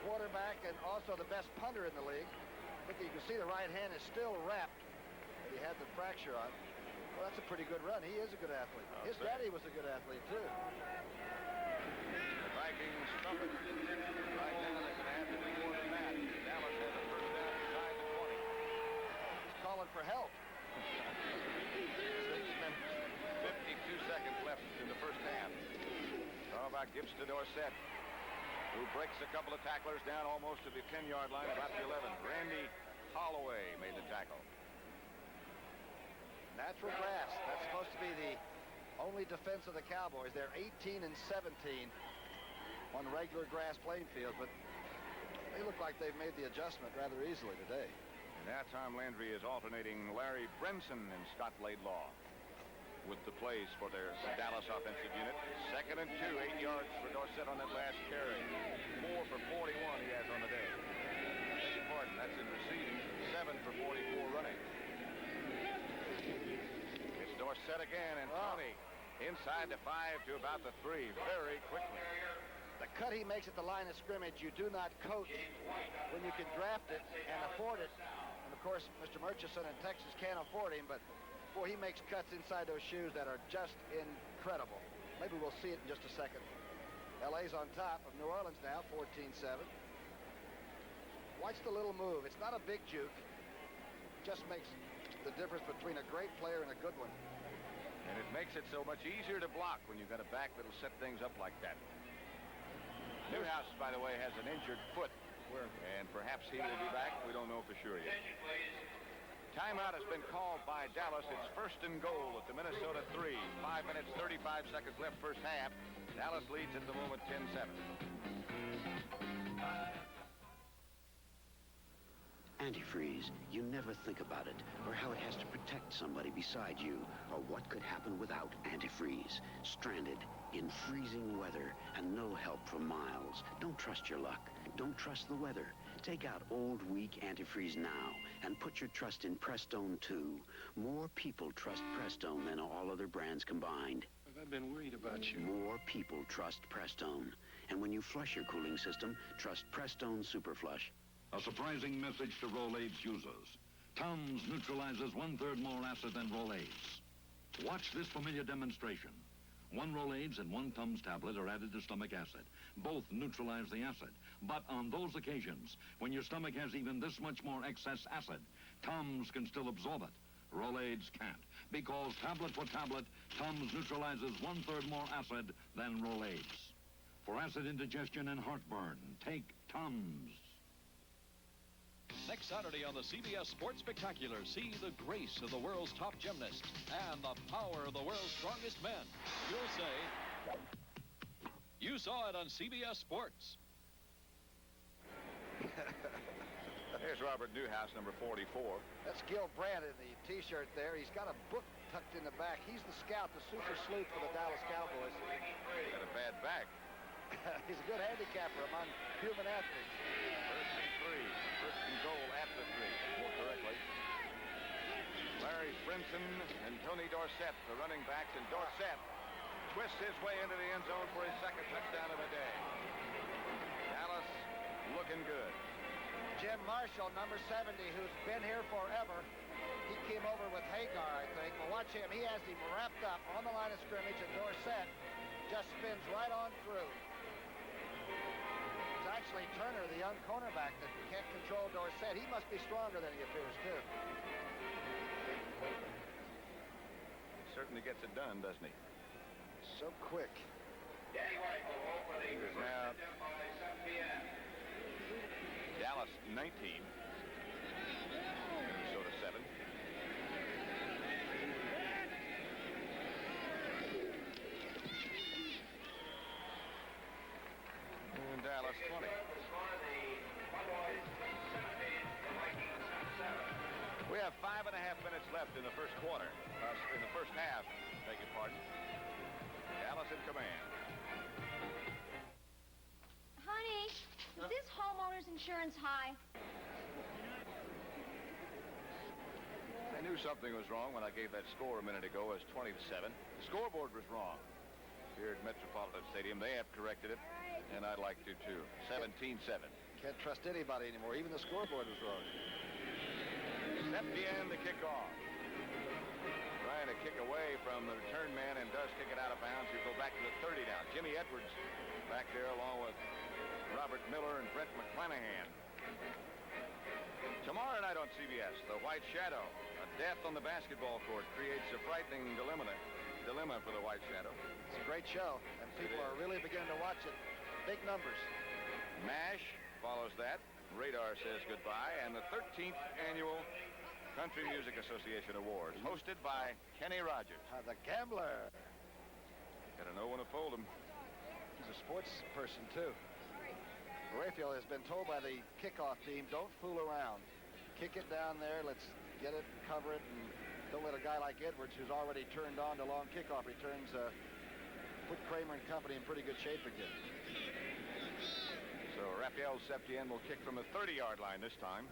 quarterback, and also the best punter in the league. Look, you can see the right hand is still wrapped. He had the fracture on. Well, that's a pretty good run. He is a good athlete. His daddy was a good athlete, too. The Vikings stop it. Right now, they're going to have to do more than that. Dallas has a first down inside the 20. He's calling for help. 52 seconds left in the first half. Staubach gives to Dorsett, who breaks a couple of tacklers down almost to the 10-yard line, about the 11. Randy Holloway made the tackle. Natural grass. That's supposed to be the only defense of the Cowboys. They're 18 and 17 on regular grass playing fields, but they look like they've made the adjustment rather easily today. And now Tom Landry is alternating Larry Brinson and Scott Laidlaw with the plays for their Dallas offensive unit. 2nd and 2, 8 yards for Dorsett on that last carry. 4 for 41 he has on the day. Beg your pardon, that's in receiving. 7 for 44 running. It's Dorsett again, and Tony inside the 5 to about the 3 very quickly. The cut he makes at the line of scrimmage, you do not coach when you can draft it and afford it. And of course, Mr. Murchison in Texas can't afford him, but boy, he makes cuts inside those shoes that are just incredible. Maybe we'll see it in just a second. LA's on top of New Orleans now, 14-7. Watch the little move. It's not a big juke. just makes the difference between a great player and a good one. And it makes it so much easier to block when you've got a back that'll set things up like that. Newhouse, by the way, has an injured foot. And perhaps he will be back. We don't know for sure yet. Timeout has been called by Dallas. It's 1st and goal at the Minnesota 3. 5 minutes, 35 seconds left first half. Dallas leads at the moment 10-7. Antifreeze, you never think about it, or how it has to protect somebody beside you, or what could happen without antifreeze. Stranded in freezing weather and no help for miles. Don't trust your luck. Don't trust the weather. Take out old, weak antifreeze now and put your trust in Prestone, too. More people trust Prestone than all other brands combined. I've been worried about you. More people trust Prestone. And when you flush your cooling system, trust Prestone Super Flush. A surprising message to Rolaids users. Tums neutralizes 1/3 more acid than Rolaids. Watch this familiar demonstration. 1 Rolaids and 1 Tums tablet are added to stomach acid. Both neutralize the acid. But on those occasions, when your stomach has even this much more excess acid, Tums can still absorb it. Rolaids can't. Because tablet for tablet, Tums neutralizes 1/3 more acid than Rolaids. For acid indigestion and heartburn, take Tums. Next Saturday on the CBS Sports Spectacular, see the grace of the world's top gymnasts and the power of the world's strongest men. You'll say, you saw it on CBS Sports. Here's Robert Newhouse, number 44. That's Gil Brandt in the T-shirt there. He's got a book tucked in the back. He's the scout, the super sleuth for the Dallas Cowboys. Got a bad back. He's a good handicapper among human athletes. 1st and 3. 1st and goal at the 3, more correctly. Larry Frinson and Tony Dorsett, the running backs, and Dorsett twists his way into the end zone for his 2nd touchdown of the day. Dallas looking good. Jim Marshall, number 70, who's been here forever. He came over with Hagar, I think. Well, watch him. He has him wrapped up on the line of scrimmage, and Dorsett just spins right on through. It's actually Turner, the young cornerback, that can't control Dorsett. He must be stronger than he appears, too. He certainly gets it done, doesn't he? So quick. Now, Dallas 19. Minnesota 7. And Dallas 20. We have 5.5 minutes left in the first quarter. In the first half, beg your pardon. Dallas in command. Honey, is this homeowner's insurance high? I knew something was wrong when I gave that score a minute ago as 20-7. The scoreboard was wrong. Here at Metropolitan Stadium, they have corrected it, and I'd like to too. 17-7. Can't trust anybody anymore. Even the scoreboard was wrong. Septien the kickoff. Trying to kick away from the return man and does kick it out of bounds. He'll go back to the 30 now. Jimmy Edwards back there along with Robert Miller and Brent McClanahan. Tomorrow night on CBS, the White Shadow. A death on the basketball court creates a frightening dilemma for the White Shadow. It's a great show, and people are really beginning to watch it. Big numbers. MASH follows that. Radar says goodbye, and the 13th annual Country Music Association Awards, hosted by Kenny Rogers. The gambler. Gotta know when to fold him. He's a sports person, too. Rayfield has been told by the kickoff team, don't fool around. Kick it down there, let's get it, cover it, and don't let a guy like Edwards, who's already turned on to long kickoff returns, put Kramer and company in pretty good shape again. So Raphael Septien will kick from the 30-yard line this time.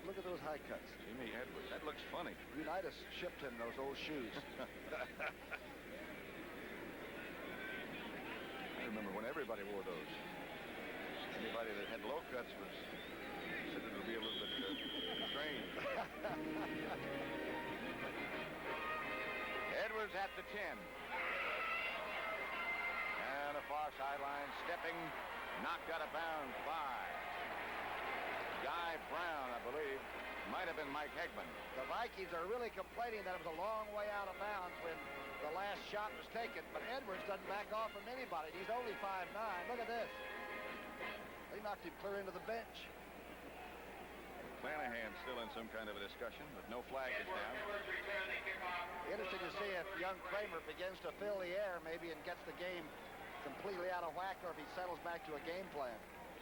Look at those high cuts. Jimmy Edwards, that looks funny. Unitas shipped him those old shoes. I remember when everybody wore those. Anybody that had low cuts was said it would be a little bit strange. Edwards at the 10. And a far sideline stepping, knocked out of bounds by Guy Brown, I believe. Might have been Mike Hegman. The Vikings are really complaining that it was a long way out of bounds when the last shot was taken, but Edwards doesn't back off from anybody. He's only 5'9". Look at this. They knocked him clear into the bench. Flanahan's still in some kind of a discussion, but no flag is down. Interesting to see if young Kramer begins to fill the air maybe and gets the game completely out of whack, or if he settles back to a game plan.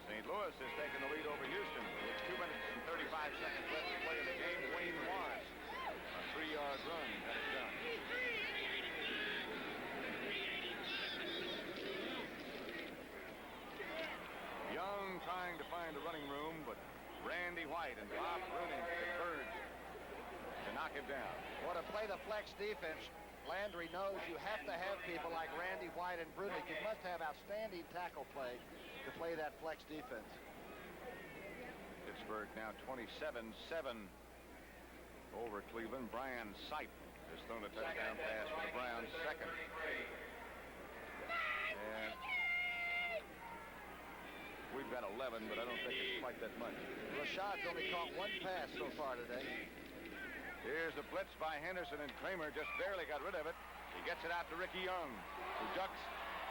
St. Louis has taken the lead over Houston. With 2 minutes and 35 seconds left to play in the game, Wayne Morris, a 3-yard run, got it done. Young trying to find the running room, but Randy White and Bob Bruning converged to knock him down. Well, to play the flex defense, Landry knows you have to have people like Randy White and Bruning. You must have outstanding tackle play to play that flex defense. Pittsburgh now 27-7 over Cleveland. Brian Sipe has thrown a touchdown pass for the Browns, second. And we've got 11, but I don't think it's quite that much. Rashad's only caught 1 pass so far today. Here's the blitz by Henderson, and Kramer just barely got rid of it. He gets it out to Ricky Young, who ducks,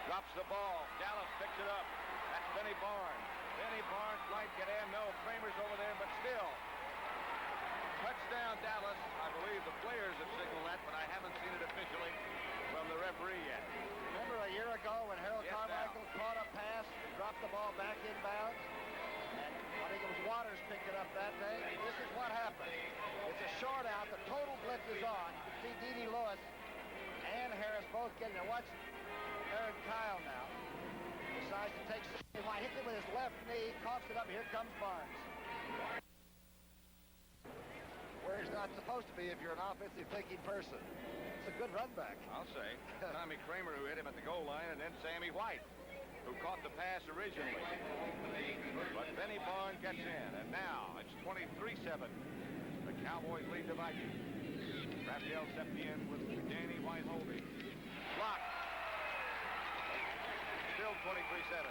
drops the ball. Dallas picks it up. That's Benny Barnes. Benny Barnes might get in. No, Kramer's over there, but still. Touchdown, Dallas. I believe the players have signaled that, but I haven't seen it officially from the referee yet. Remember a year ago when Harold Carmichael caught a pass, dropped the ball back inbounds? And I think it was Waters picked it up that day. This is what happened. It's a short out. The total blitz is on. You can see D.D. Lewis and Harris both getting it. Watch Aaron Kyle now. Decides to take Sammy White. Hits it with his left knee. Coughs it up. Here comes Barnes. Where he's not supposed to be if you're an offensive thinking person. It's a good run back. I'll say. Tommy Kramer, who hit him at the goal line, and then Sammy White, who caught the pass originally. But Benny Barnes gets in, and now it's 23-7. The Cowboys lead the Vikings. Raphael Septien with Danny White holding. Blocked. Still 23-7.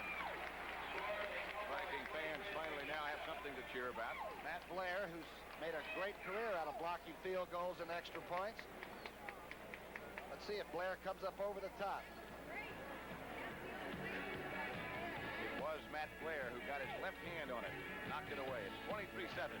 Viking fans finally now have something to cheer about. Matt Blair, who's made a great career out of blocking field goals and extra points. Let's see if Blair comes up over the top. It was Matt Blair who got his left hand on it. Knocked it away. It's 23-7.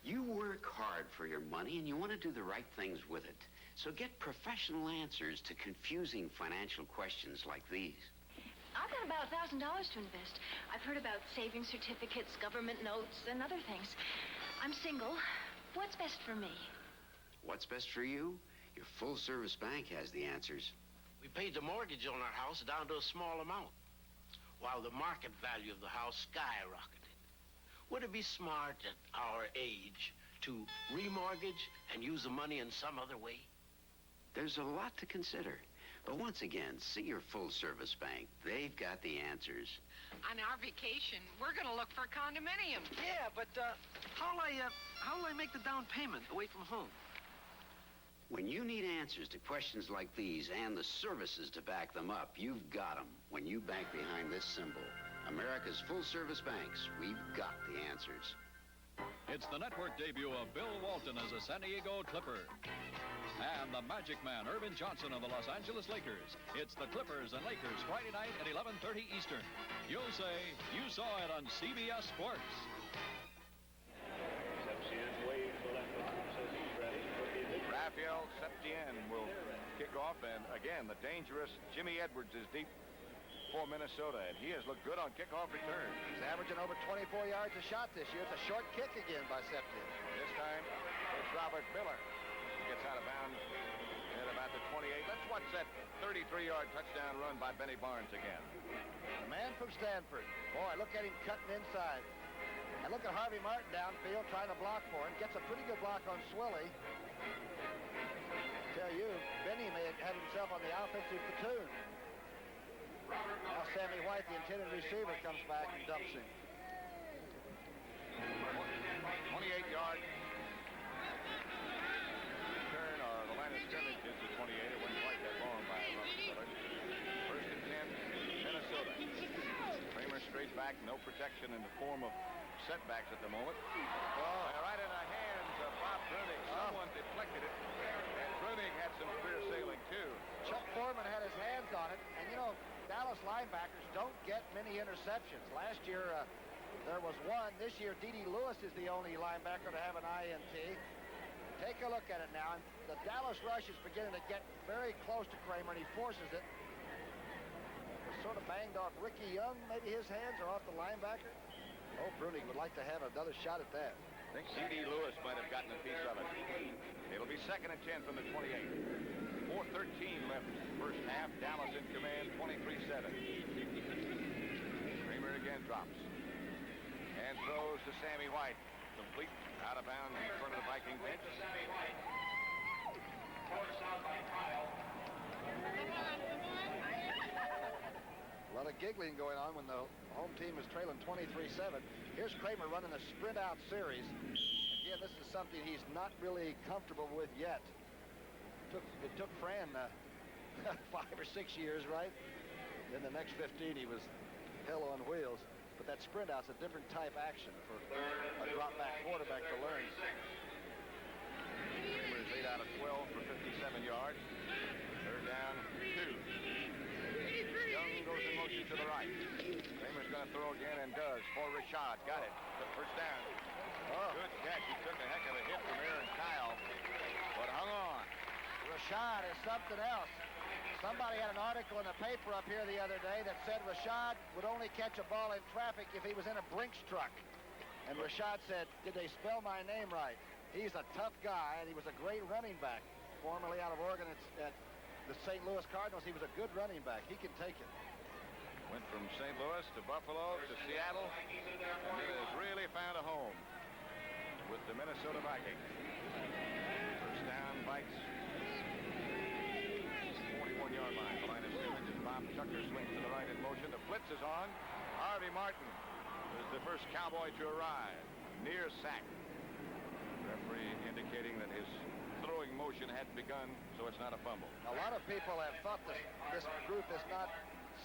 You work hard for your money and you want to do the right things with it. So get professional answers to confusing financial questions like these. I've got about $1,000 to invest. I've heard about savings certificates, government notes, and other things. I'm single. What's best for me? What's best for you? Your full-service bank has the answers. We paid the mortgage on our house down to a small amount, while the market value of the house skyrocketed. Would it be smart at our age to remortgage and use the money in some other way? There's a lot to consider. But once again, see your full-service bank. They've got the answers. On our vacation, we're going to look for a condominium. Yeah, but how'll I make the down payment away from home? When you need answers to questions like these and the services to back them up, you've got them when you bank behind this symbol. America's full-service banks. We've got the answers. It's the network debut of Bill Walton as a San Diego Clipper. And the Magic Man, Irvin Johnson of the Los Angeles Lakers. It's the Clippers and Lakers Friday night at 11:30 Eastern. You'll say you saw it on CBS Sports. Raphael Septien will kick off, and again, the dangerous Jimmy Edwards is deep for Minnesota, and he has looked good on kickoff return. He's averaging over 24 yards a shot this year. It's a short kick again by Septien. This time, it's Robert Miller. Gets out of bounds at about the 28. Let's watch that 33-yard touchdown run by Benny Barnes again. The man from Stanford. Boy, look at him cutting inside. And look at Harvey Martin downfield trying to block for him. Gets a pretty good block on Swilly. Tell you, Benny may have had himself on the offensive platoon. Now Sammy White, the intended receiver, comes back and dumps him. 28-yard. Scrimmage is the 28. It wasn't quite that long by Robert Miller. First and 10, Minnesota. back. No protection in the form of setbacks at the moment. Right in the hands of Bob Brunig. Someone deflected it. And Brunig had some clear sailing, too. Chuck Foreman had his hands on it. And, you know, Dallas linebackers don't get many interceptions. Last year, there was one. This year, D.D. Lewis is the only linebacker to have an INT. Take a look at it now. And the Dallas rush is beginning to get very close to Kramer, and he forces it. Sort of banged off Ricky Young. Maybe his hands are off the linebacker. Oh, Brunig would like to have another shot at that. I think C.D. Lewis might have gotten a piece of it. It'll be 2nd and 10 from the 28. 4:13 left first half. Dallas in command, 23-7. Kramer again drops. And throws to Sammy White. Complete out of bounds in front of the Viking bench. A lot of giggling going on when the home team is trailing 23-7. Here's Kramer running a sprint-out series. Again, this is something he's not really comfortable with yet. It took Fran 5 or 6 years, right? Then the next 15, he was hell on wheels. But that sprint-out's a different type action for a drop-back quarterback to learn. Kramer's 8 out of 12 for 57 yards. 3rd down, 2. Young goes in motion to the right. Kramer's going to throw again and does for Rashad. Got it. The first down. Good catch. He took a heck of a hit from Aaron Kyle, but hung on. Rashad is something else. Somebody had an article in the paper up here the other day that said Rashad would only catch a ball in traffic if he was in a Brinks truck. And Rashad said, did they spell my name right? He's a tough guy, and he was a great running back. Formerly out of Oregon at the St. Louis Cardinals, he was a good running back. He can take it. Went from St. Louis to Buffalo to Seattle, and then has really found a home with the Minnesota Vikings. First down, Vikes. 41-yard line. The line of scrimmage as Bob Tucker swings to the right in motion. The blitz is on. Harvey Martin is the first Cowboy to arrive. Near sack. Referee indicating that his throwing motion had begun, so it's not a fumble. A lot of people have thought that this group is not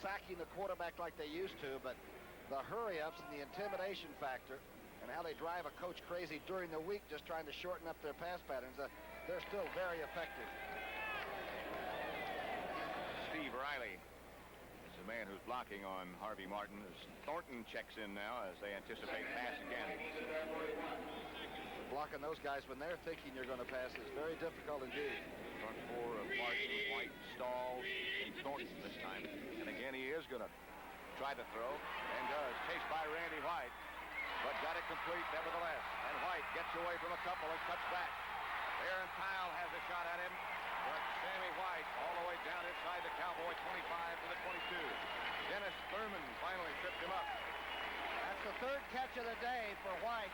sacking the quarterback like they used to, but the hurry-ups and the intimidation factor and how they drive a coach crazy during the week just trying to shorten up their pass patterns, they're still very effective. Steve Riley is the man who's blocking on Harvey Martin as Thornton checks in now as they anticipate pass again. Blocking those guys when they're thinking you're going to pass is very difficult indeed. Front four of Martin, White, Stahl, and Thornton this time. And again, he is going to try to throw and does. Chased by Randy White, but got it complete nevertheless. And White gets away from a couple and cuts back. Aaron Kyle has a shot at him, but Sammy White all the way down inside the Cowboy 25 to the 22. Dennis Thurman finally tripped him up. That's the 3rd catch of the day for White.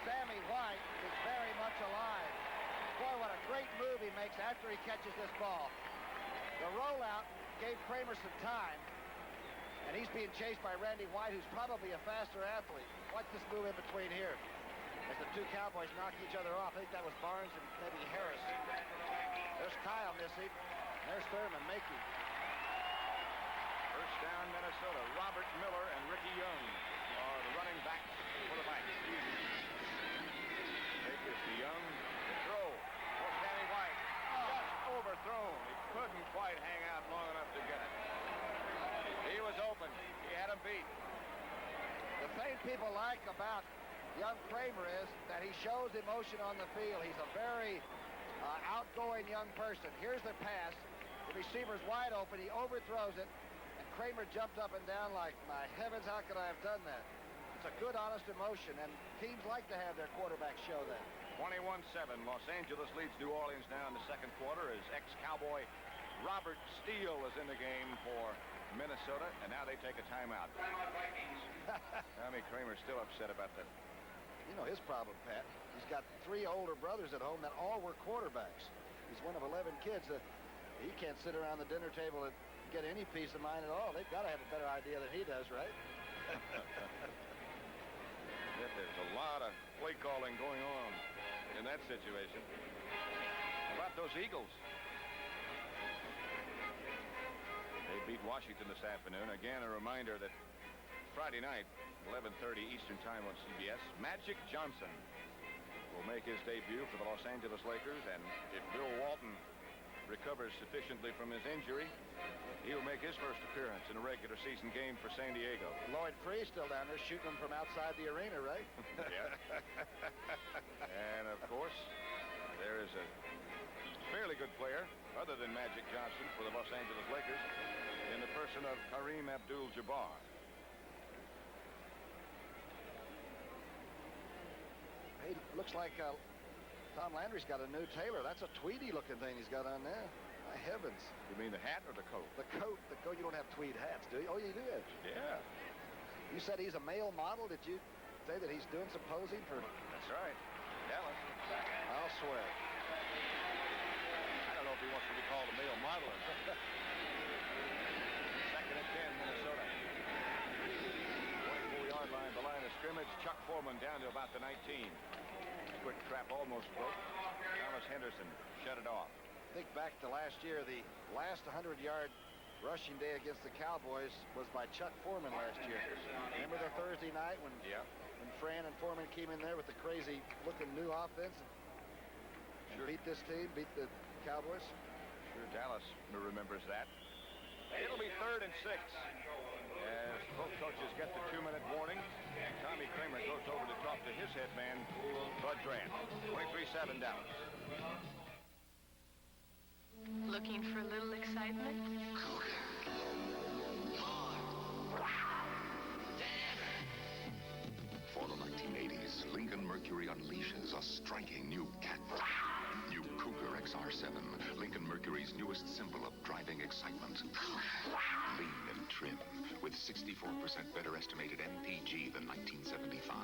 Sammy White is very much alive. Boy, what a great move he makes after he catches this ball. The rollout gave Kramer some time, and he's being chased by Randy White, who's probably a faster athlete. Watch this move in between here as the two Cowboys knock each other off. I think that was Barnes and maybe Harris. There's Kyle missing. There's Thurman making. First down, Minnesota. Robert Miller and Ricky Young are the running backs for the Vikings. Take this to Young. The throw for Sammy White. Just overthrown. He couldn't quite hang out long enough to get it. He was open. He had him beat. The thing people like about young Kramer is that he shows emotion on the field. He's a very outgoing young person. Here's the pass. The receiver's wide open. He overthrows it. And Kramer jumped up and down like, my heavens, how could I have done that? It's a good, honest emotion, and teams like to have their quarterback show that. 21-7. Los Angeles leads New Orleans now in the second quarter as ex-Cowboy Robert Steele is in the game for Minnesota, and now they take a timeout. Tommy Kramer's still upset about that. You know his problem, Pat. He's got 3 older brothers at home that all were quarterbacks. He's one of 11 kids. He can't sit around the dinner table and get any peace of mind at all. They've got to have a better idea than he does, right? There's a lot of play calling going on in that situation. How about those Eagles? They beat Washington this afternoon. Again, a reminder that Friday night, 11:30 Eastern Time on CBS, Magic Johnson will make his debut for the Los Angeles Lakers, and if Bill Walton recovers sufficiently from his injury, he'll make his first appearance in a regular season game for San Diego. Lloyd Free's still down there shooting them from outside the arena, right? Yeah. And, of course, there is a fairly good player, other than Magic Johnson, for the Los Angeles Lakers, in the person of Kareem Abdul-Jabbar. Hey, looks like Tom Landry's got a new tailor. That's a tweedy-looking thing he's got on there. My heavens. You mean the hat or the coat? The coat. The coat. You don't have tweed hats, do you? Oh, you do have. Yeah. You said he's a male model. Did you say that he's doing some posing for... That's right. Dallas. I'll swear. I don't know if he wants to be called a male model or not. Second and 10, Minnesota. 24-yard line, the line of scrimmage. Chuck Foreman down to about the 19. Quick trap almost broke. Thomas Henderson shut it off. Think back to last year, the last 100-yard rushing day against the Cowboys was by Chuck Foreman last year. Remember the Thursday night when Fran and Foreman came in there with the crazy-looking new offense and beat this team, beat the Cowboys? Sure, Dallas remembers that. It'll be 3rd and 6 as both coaches get the 2-minute warning. Tommy Kramer goes over to talk to his head man, Bud Grant. 23-7 Dallas. Looking for a little excitement? For the 1980s, Lincoln Mercury unleashes a striking new cat. New Cougar XR7, Lincoln Mercury's newest symbol of driving excitement. Lean and trim, with 64% better estimated MPG than 1975,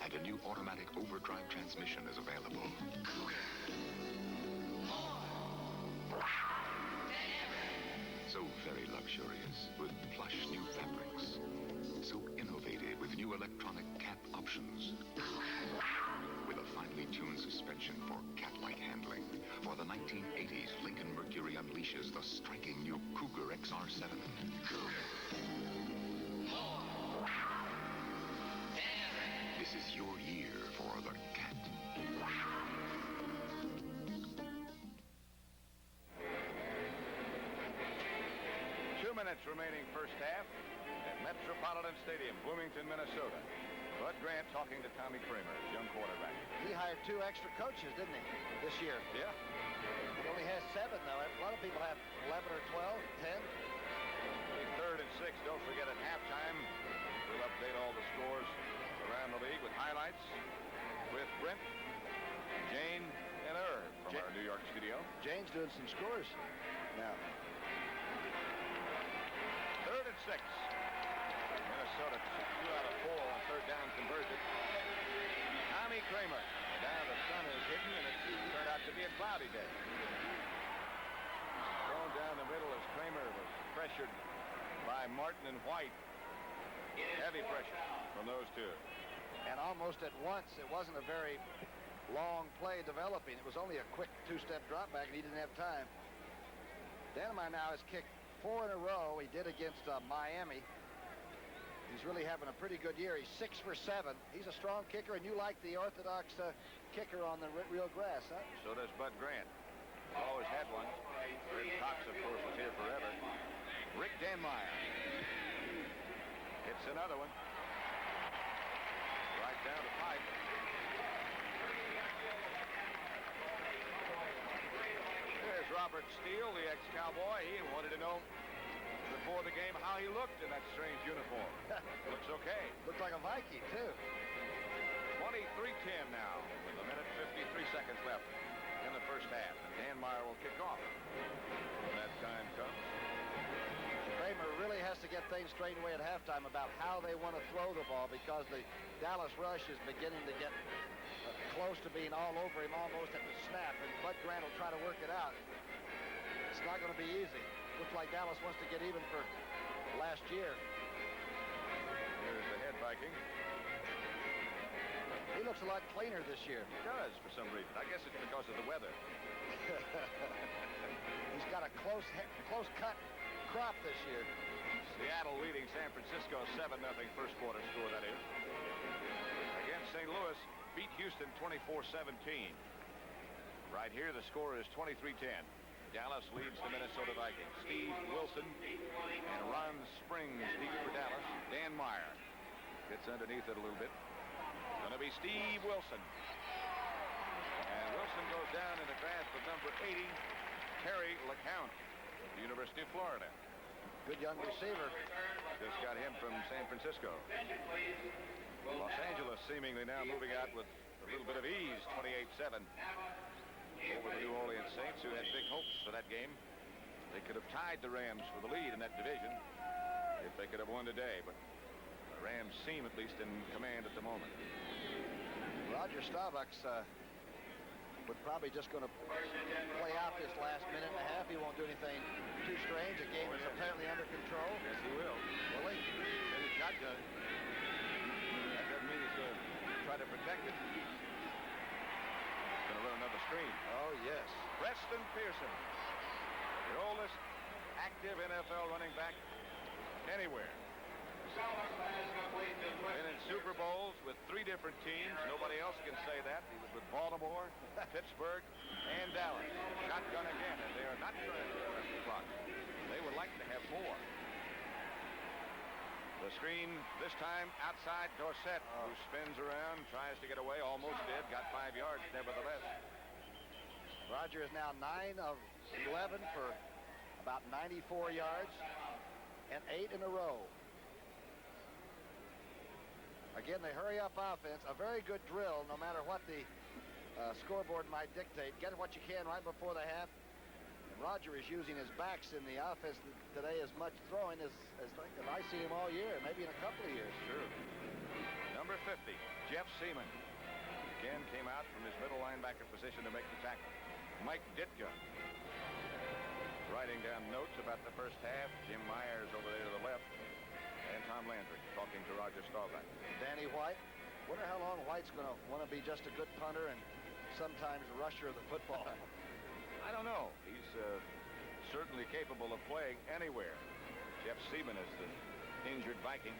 and a new automatic overdrive transmission is available. So very luxurious, with plush new fabrics. So innovative, with new electronic cat options. With a finely tuned suspension for cat-like handling. For the 1980s, Lincoln Mercury unleashes the striking new Cougar XR7. This is your year for the cat. 2 minutes remaining first half at Metropolitan Stadium, Bloomington, Minnesota. Bud Grant talking to Tommy Kramer, young quarterback. He hired 2 extra coaches, didn't he, this year? Yeah. He only has 7, though. A lot of people have 11 or 12, 10. 3rd and 6. Don't forget at halftime, we'll update all the scores around the league with highlights with Brent, Jane, and Irv from our New York studio. Jane's doing some scores now. 3rd and 6. Minnesota 2 out of 4 on 3rd down converted. Tommy Kramer. Now the sun is hidden, and it turned out to be a cloudy day. Thrown down the middle as Kramer was pressured by Martin and White. Heavy pressure from those two. And almost at once, it wasn't a very long play developing. It was only a quick 2-step drop back, and he didn't have time. Denemeyer now has kicked 4 in a row. He did against Miami. He's really having a pretty good year. He's 6 for 7. He's a strong kicker, and you like the orthodox kicker on the real grass, huh? So does Bud Grant. Always had one. Rick Cox, of course, was here forever. Rick Denemeyer. Hits another one. Right down the pipe. There's Robert Steele, the ex-Cowboy. He wanted to know before the game how he looked in that strange uniform. Looks okay. Looked like a Viking, too. 23-10 now, with a minute 53 seconds left in the first half. Denemeyer will kick off when that time comes. Kramer really has to get things straightened away at halftime about how they want to throw the ball, because the Dallas rush is beginning to get close to being all over him almost at the snap, and Bud Grant will try to work it out. It's not going to be easy. Looks like Dallas wants to get even for last year. Here's the head Viking. He looks a lot cleaner this year. He does, for some reason. I guess it's because of the weather. He's got a close cut crop this year. Seattle leading San San Francisco 7-0 first quarter score, that is. Again, St. Louis beat Houston 24-17. Right here, the score is 23-10. Dallas leads the Minnesota Vikings. Steve Wilson and Ron Springs deep for Dallas. Dan Meyer gets underneath it a little bit. Going to be Steve Wilson. And Wilson goes down in the grasp of number 80, Terry LeCount, University of Florida. Good young receiver. Just got him from San Francisco. Los Angeles seemingly now moving out with a little bit of ease, 28-7. Over the New Orleans Saints, who had big hopes for that game. They could have tied the Rams for the lead in that division if they could have won today, but the Rams seem at least in command at the moment. Roger Staubach's would probably just going to play out this last minute and a half. He won't do anything too strange. The game is apparently under control. Yes, he will. Will he? And he's shotgun. That doesn't mean he's going to try to protect it. Going to run another screen. Oh, yes. Preston Pearson, the oldest active NFL running back anywhere. Been in Super Bowls with 3 different teams. Nobody else can say that. He was with Baltimore, Pittsburgh, and Dallas. Shotgun again, and they are not trying to rest the clock. They would like to have more. The screen this time outside Dorsett, who spins around, tries to get away, almost did, got 5 yards nevertheless. Roger is now 9 of 11 for about 94 yards and 8 in a row. Again, the hurry-up offense, a very good drill, no matter what the scoreboard might dictate. Get what you can right before the half. And Roger is using his backs in the offense today as much throwing as I see him all year, maybe in a couple of years. Sure. Number 50, Jeff Seaman. Again, came out from his middle linebacker position to make the tackle. Mike Ditka writing down notes about the first half. Jim Myers over there to the left. And Tom Landry talking to Roger Staubach. Danny White. Wonder how long White's going to want to be just a good punter and sometimes rusher of the football. I don't know. He's certainly capable of playing anywhere. Jeff Seaman is the injured Viking.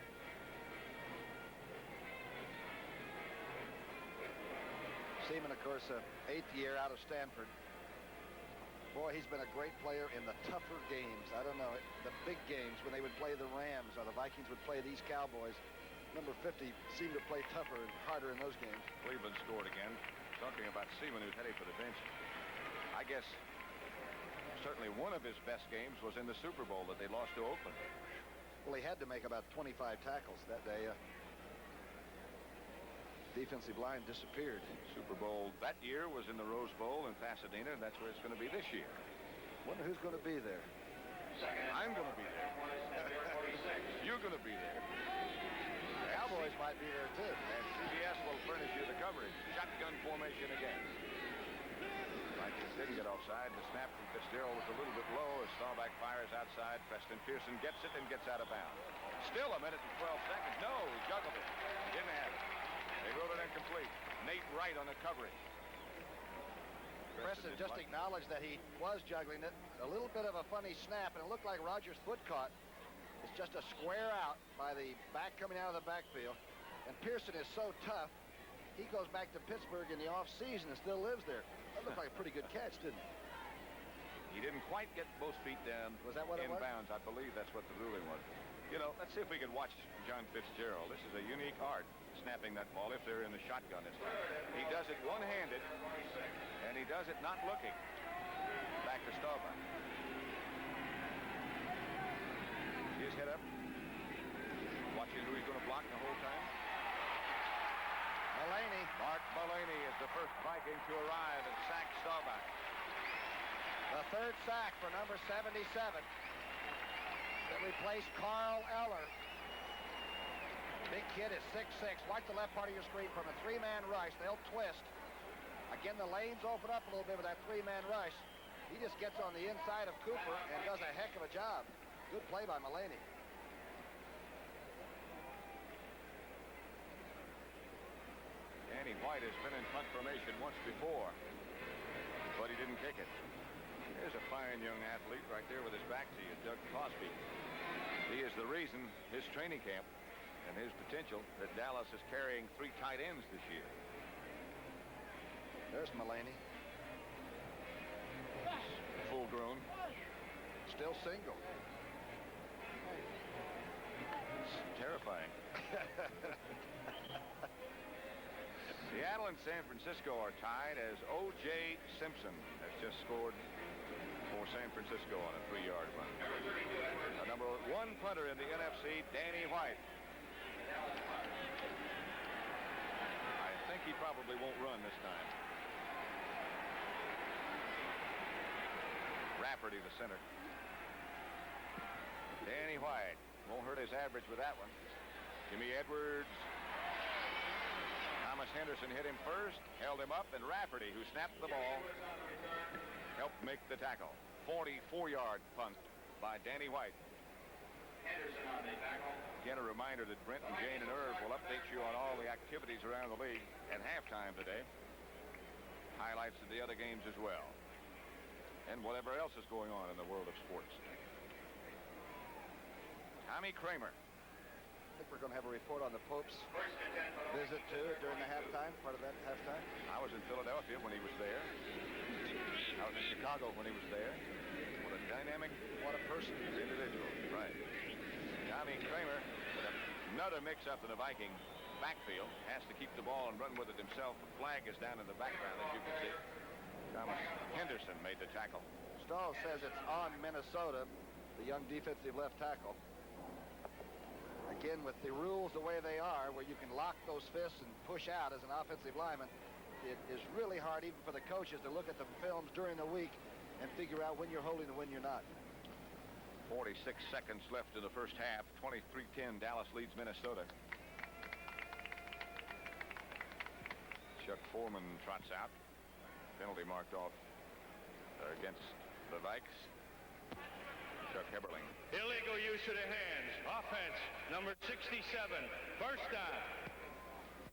Seaman, of course, 8th year out of Stanford. Boy, he's been a great player in the tougher games. I don't know, the big games when they would play the Rams or the Vikings would play these Cowboys. Number 50 seemed to play tougher and harder in those games. Cleveland scored again. Talking about Seaman, who's heading for the bench. I guess certainly one of his best games was in the Super Bowl that they lost to Oakland. Well, he had to make about 25 tackles that day. Defensive line disappeared. Super Bowl that year was in the Rose Bowl in Pasadena, and that's where it's going to be this year. Wonder who's going to be there. I'm going to be there. You're going to be there. The Cowboys might be there, too. And CBS will furnish you the coverage. Shotgun formation again. Vikings didn't get offside. The snap from Fitzgerald was a little bit low as Staubach fires outside. Preston Pearson gets it and gets out of bounds. Still a minute and 12 seconds. No, he juggled it. Didn't have it. They wrote it incomplete. Nate Wright on the coverage. Preston just acknowledged that he was juggling it. A little bit of a funny snap, and it looked like Roger's foot caught. It's just a square out by the back coming out of the backfield. And Pearson is so tough, he goes back to Pittsburgh in the offseason and still lives there. That looked like a pretty good catch, didn't it? He didn't quite get both feet down. Was that what it was? Inbounds, I believe that's what the ruling was. You know, let's see if we can watch John Fitzgerald. This is a unique art, snapping that ball if they're in the shotgun this time. He does it one-handed, and he does it not looking. Back to Staubach. His head up. Watching who he's going to block the whole time. Mullaney. Mark Mullaney is the first Viking to arrive and sack Staubach. The third sack for number 77. That replaced Carl Eller. Big kid is 6'6". Watch the left part of your screen from a 3-man rush. They'll twist. Again, the lanes open up a little bit with that 3-man rush. He just gets on the inside of Cooper and does a heck of a job. Good play by Mullaney. Danny White has been in punt formation once before, but he didn't kick it. There's a fine young athlete right there with his back to you, Doug Crosby. He is the reason his training camp and his potential that Dallas is carrying 3 tight ends this year. There's Mulaney. Full grown. Still single. It's terrifying. Seattle and San Francisco are tied as O.J. Simpson has just scored for San Francisco on a 3-yard run. The number 1 punter in the NFC, Danny White. I think he probably won't run this time. Rafferty, the center. Danny White won't hurt his average with that one. Jimmy Edwards. Thomas Henderson hit him first, held him up, and Rafferty, who snapped the ball, helped make the tackle. 44-yard punt by Danny White. Henderson on the tackle. Again, a reminder that Brent and Jane and Irv will update you on all the activities around the league at halftime today. Highlights of the other games as well. And whatever else is going on in the world of sports. Tommy Kramer. I think we're going to have a report on the Pope's visit too during the halftime, part of that halftime. I was in Philadelphia when he was there. I was in Chicago when he was there. What a dynamic, what a person, individual. Right. Tommy Kramer with another mix-up in the Viking backfield. Has to keep the ball and run with it himself. The flag is down in the background, as you can see. Thomas Henderson made the tackle. Stahl says it's on Minnesota, the young defensive left tackle. Again, with the rules the way they are, where you can lock those fists and push out as an offensive lineman, it is really hard even for the coaches to look at the films during the week and figure out when you're holding and when you're not. 46 seconds left in the first half. 23-10, Dallas leads Minnesota. Chuck Foreman trots out. Penalty marked off against the Vikes. Chuck Heberling. Illegal use of the hands. Offense, number 67. First down.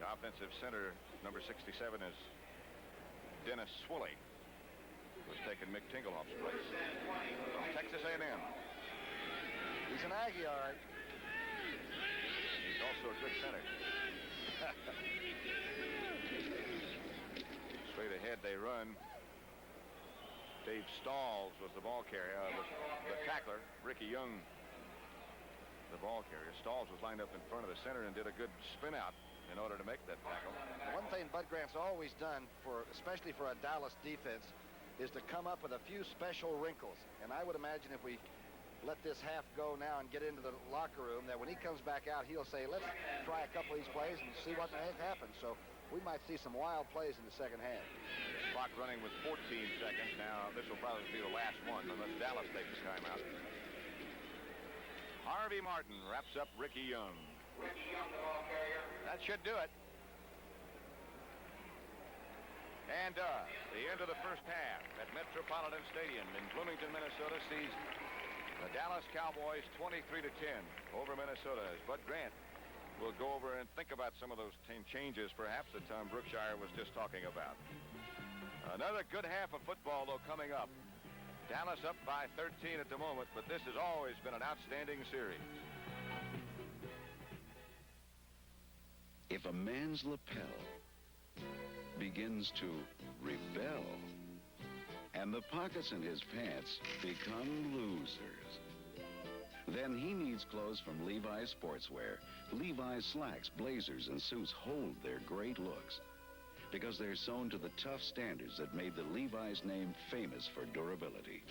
The offensive center, number 67, is Dennis Swilley, who's taken Mick Tinglehoff's place. Texas A&M. He's an Aggie, all right. He's also a good center. Straight ahead they run. Dave Stalls was the ball carrier. The tackler, Ricky Young, the ball carrier. Stalls was lined up in front of the center and did a good spin out in order to make that tackle. One thing Bud Grant's always done, especially for a Dallas defense, is to come up with a few special wrinkles. And I would imagine if we let this half go now and get into the locker room, that when he comes back out, he'll say, let's try a couple of these plays and see what the heck happens. So we might see some wild plays in the second half. Clock running with 14 seconds. Now, this will probably be the last one unless Dallas takes his timeout. Harvey Martin wraps up Ricky Young. That should do it. And the end of the first half at Metropolitan Stadium in Bloomington, Minnesota sees the Dallas Cowboys 23-10 over Minnesota, as Bud Grant will go over and think about some of those changes perhaps that Tom Brookshire was just talking about. Another good half of football, though, coming up. Dallas up by 13 at the moment, but this has always been an outstanding series. If a man's lapel begins to rebel and the pockets in his pants become losers, then he needs clothes from Levi's Sportswear. Levi's slacks, blazers, and suits hold their great looks because they're sewn to the tough standards that made the Levi's name famous for durability.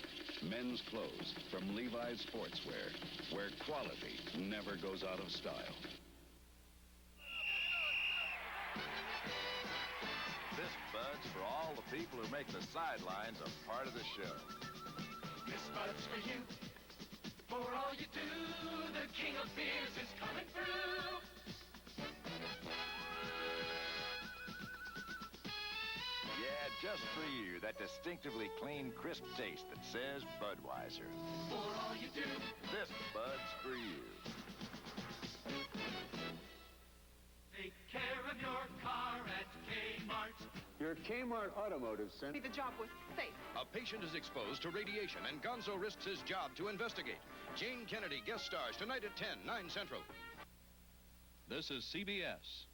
Men's clothes from Levi's Sportswear, where quality never goes out of style. This Bud's for all the people who make the sidelines a part of the show. This Bud's for you. For all you do, the king of beers is coming through. Yeah, just for you, that distinctively clean, crisp taste that says Budweiser. For all you do, this Bud's for you. Take care of your car at Kmart. Your Kmart Automotive Center. The job was safe. A patient is exposed to radiation, and Gonzo risks his job to investigate. Jane Kennedy guest stars tonight at 10, 9 Central. This is CBS.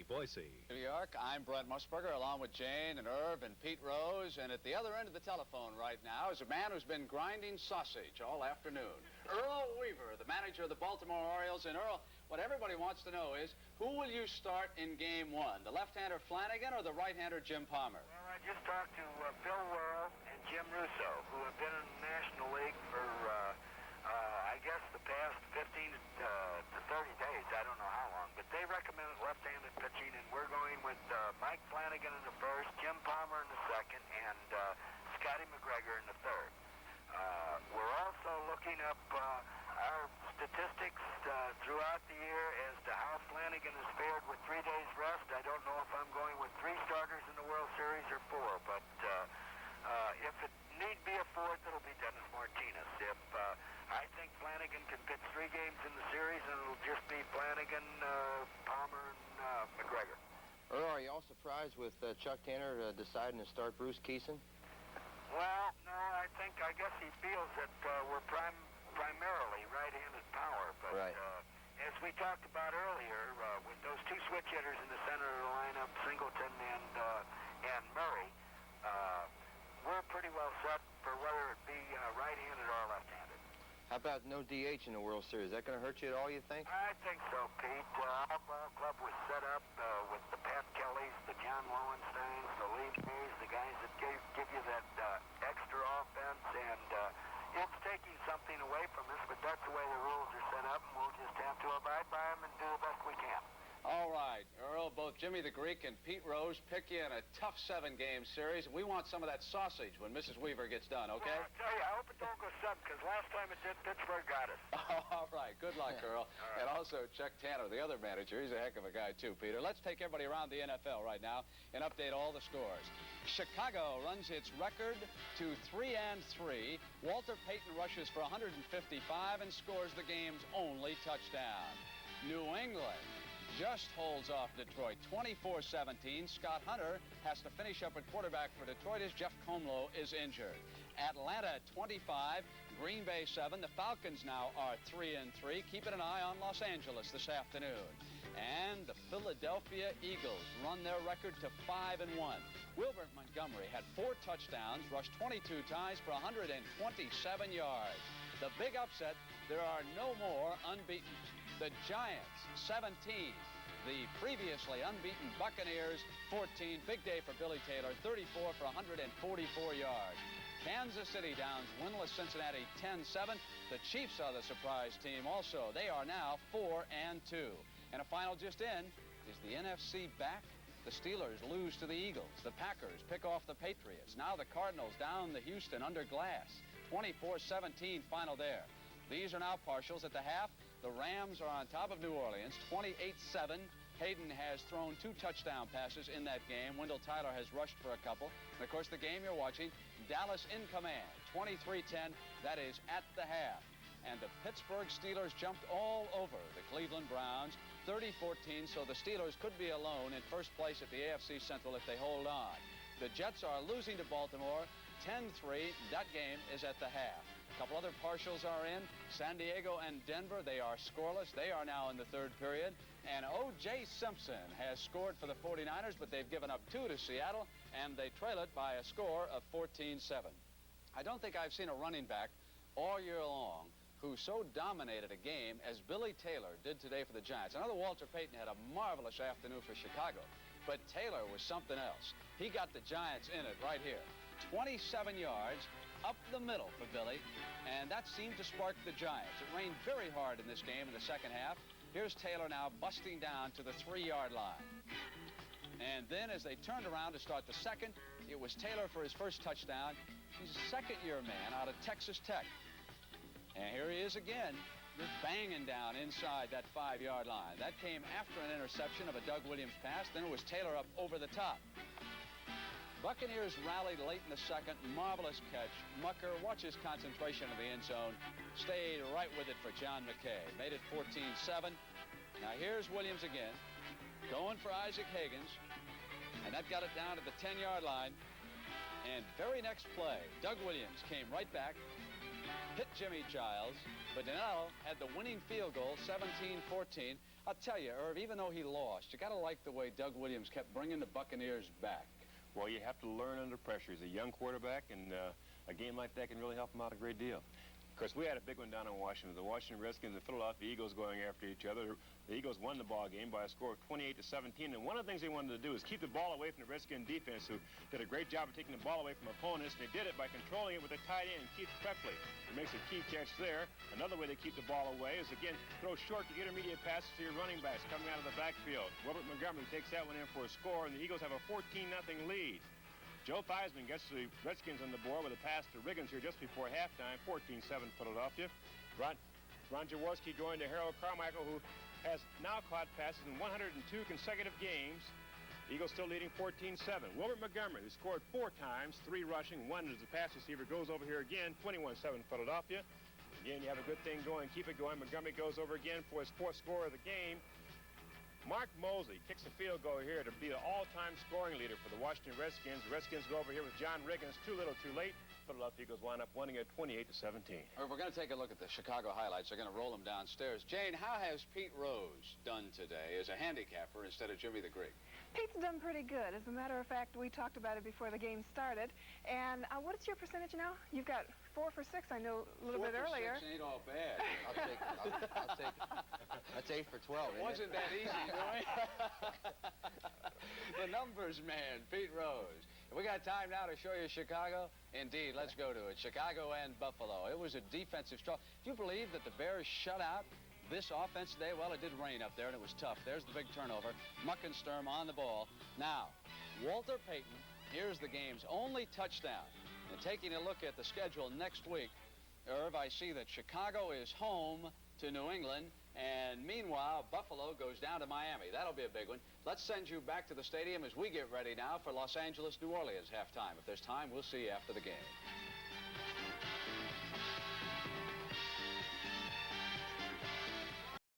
Boise. New York, I'm Brent Musburger, along with Jane and Irv and Pete Rose. And at the other end of the telephone right now is a man who's been grinding sausage all afternoon. Earl Weaver, the manager of the Baltimore Orioles. And Earl, what everybody wants to know is, who will you start in Game 1? The left-hander Flanagan or the right-hander Jim Palmer? Well, I just talked to Bill Worrell and Jim Russo, who have been in the National League for, I guess, the past 15 to 30 days. I don't know how long. But they recommended left-handed pitching, and we're going with Mike Flanagan in the first, Jim Palmer in the second, and Scotty McGregor in the third. We're also looking up our statistics throughout the year as to how Flanagan has fared with 3 days rest. I don't know if I'm going with 3 starters in the World Series or 4, but if it need be a fourth, it'll be Dennis Martinez. If I think Flanagan can pitch 3 games in the series, and it'll just be Flanagan, Palmer, and McGregor. Earl, are you all surprised with Chuck Tanner deciding to start Bruce Keeson? Well, no, I guess he feels that we're primarily right-handed power, but right. As we talked about earlier, with those 2 switch hitters in the center of the lineup, Singleton and Murray, we're pretty well set for whether it be right-handed or left-handed. How about no DH in the World Series? Is that going to hurt you at all, you think? I think so, Pete. Our ball club was set up with the Pat Kellys, the John Lowensteins, the Lee Mays, the guys that give you that extra offense, and it's taking something away from us, but that's the way the rules are set up, and we'll just have to abide by them and do the best we can. All right, Earl, both Jimmy the Greek and Pete Rose pick you in a tough 7-game series, and we want some of that sausage when Mrs. Weaver gets done, okay? Well, I tell you, I hope it don't go 7, because last time it did, Pittsburgh got us. All right, good luck, Earl. Right. And also Chuck Tanner, the other manager. He's a heck of a guy, too, Peter. Let's take everybody around the NFL right now and update all the scores. Chicago runs its record to 3-3. Walter Payton rushes for 155 and scores the game's only touchdown. New England just holds off Detroit 24-17. Scott Hunter has to finish up at quarterback for Detroit as Jeff Comlow is injured. Atlanta 25, Green Bay 7. The Falcons now are 3-3. Keeping an eye on Los Angeles this afternoon. And the Philadelphia Eagles run their record to 5-1. Wilbert Montgomery had 4 touchdowns, rushed 22 times for 127 yards. The big upset, there are no more unbeaten. The Giants, 17. The previously unbeaten Buccaneers, 14. Big day for Billy Taylor, 34 for 144 yards. Kansas City downs winless Cincinnati 10-7. The Chiefs are the surprise team also. They are now 4-2. And a final just in, is the NFC back? The Steelers lose to the Eagles. The Packers pick off the Patriots. Now the Cardinals down the Houston under glass. 24-17 final there. These are now partials at the half. The Rams are on top of New Orleans, 28-7. Hayden has thrown 2 touchdown passes in that game. Wendell Tyler has rushed for a couple. And, of course, the game you're watching, Dallas in command, 23-10. That is at the half. And the Pittsburgh Steelers jumped all over the Cleveland Browns, 30-14, so the Steelers could be alone in first place at the AFC Central if they hold on. The Jets are losing to Baltimore, 10-3. That game is at the half. A couple other partials are in. San Diego and Denver, they are scoreless. They are now in the third period. And O.J. Simpson has scored for the 49ers, but they've given up 2 to Seattle, and they trail it by a score of 14-7. I don't think I've seen a running back all year long who so dominated a game as Billy Taylor did today for the Giants. I know that Walter Payton had a marvelous afternoon for Chicago, but Taylor was something else. He got the Giants in it right here. 27 yards up the middle for Billy, and that seemed to spark the Giants. It rained very hard in this game in the second half. Here's Taylor now busting down to the 3-yard line. And then as they turned around to start the second, it was Taylor for his first touchdown. He's a second-year man out of Texas Tech. And here he is again, just banging down inside that 5-yard line. That came after an interception of a Doug Williams pass. Then it was Taylor up over the top. Buccaneers rallied late in the second. Marvelous catch. Mucker, watch his concentration in the end zone. Stayed right with it for John McKay. Made it 14-7. Now here's Williams again. Going for Isaac Higgins. And that got it down to the 10-yard line. And very next play, Doug Williams came right back, hit Jimmy Childs, but Dinello had the winning field goal, 17-14. I'll tell you, Irv, even though he lost, you got to like the way Doug Williams kept bringing the Buccaneers back. Well, you have to learn under pressure. He's a young quarterback, and a game like that can really help him out a great deal. Of course, we had a big one down in Washington. The Washington Redskins and the Philadelphia Eagles going after each other. The Eagles won the ball game by a score of 28-17, and one of the things they wanted to do is keep the ball away from the Redskin defense, who did a great job of taking the ball away from opponents, and they did it by controlling it with a tight end, Keith Prepley. He makes a key catch there. Another way they keep the ball away is, again, throw short to intermediate passes to your running backs coming out of the backfield. Wilbert Montgomery takes that one in for a score, and the Eagles have a 14-0 lead. Joe Theismann gets the Redskins on the board with a pass to Riggins here just before halftime, 14-7 Philadelphia. Ron Jaworski going to Harold Carmichael, who has now caught passes in 102 consecutive games. Eagles still leading 14-7. Wilbert Montgomery, who scored 4 times, 3 rushing, 1 as a pass receiver, goes over here again, 21-7 Philadelphia. Again, you have a good thing going. Keep it going. Montgomery goes over again for his 4th score of the game. Mark Mosley kicks a field goal here to be the all-time scoring leader for the Washington Redskins. The Redskins go over here with John Riggins, too little, too late. Philadelphia Eagles wind up winning at 28-17. We're going to take a look at the Chicago highlights. They're going to roll them downstairs. Jane, how has Pete Rose done today as a handicapper instead of Jimmy the Greek? Pete's done pretty good. As a matter of fact, we talked about it before the game started. And what is your percentage now? You've got 4 for 6, I know, a little bit earlier. 4 for 6 ain't all bad. I'll take that's 8 for 12. Wasn't that easy, boy? The numbers man, Pete Rose. We got time now to show you Chicago. Indeed, let's go to it. Chicago and Buffalo. It was a defensive struggle. Do you believe that the Bears shut out this offense today? Well, it did rain up there, and it was tough. There's the big turnover. Muckensturm on the ball. Now, Walter Payton, here's the game's only touchdown. And taking a look at the schedule next week, Irv, I see that Chicago is home to New England, and meanwhile, Buffalo goes down to Miami. That'll be a big one. Let's send you back to the stadium as we get ready now for Los Angeles, New Orleans halftime. If there's time, we'll see you after the game.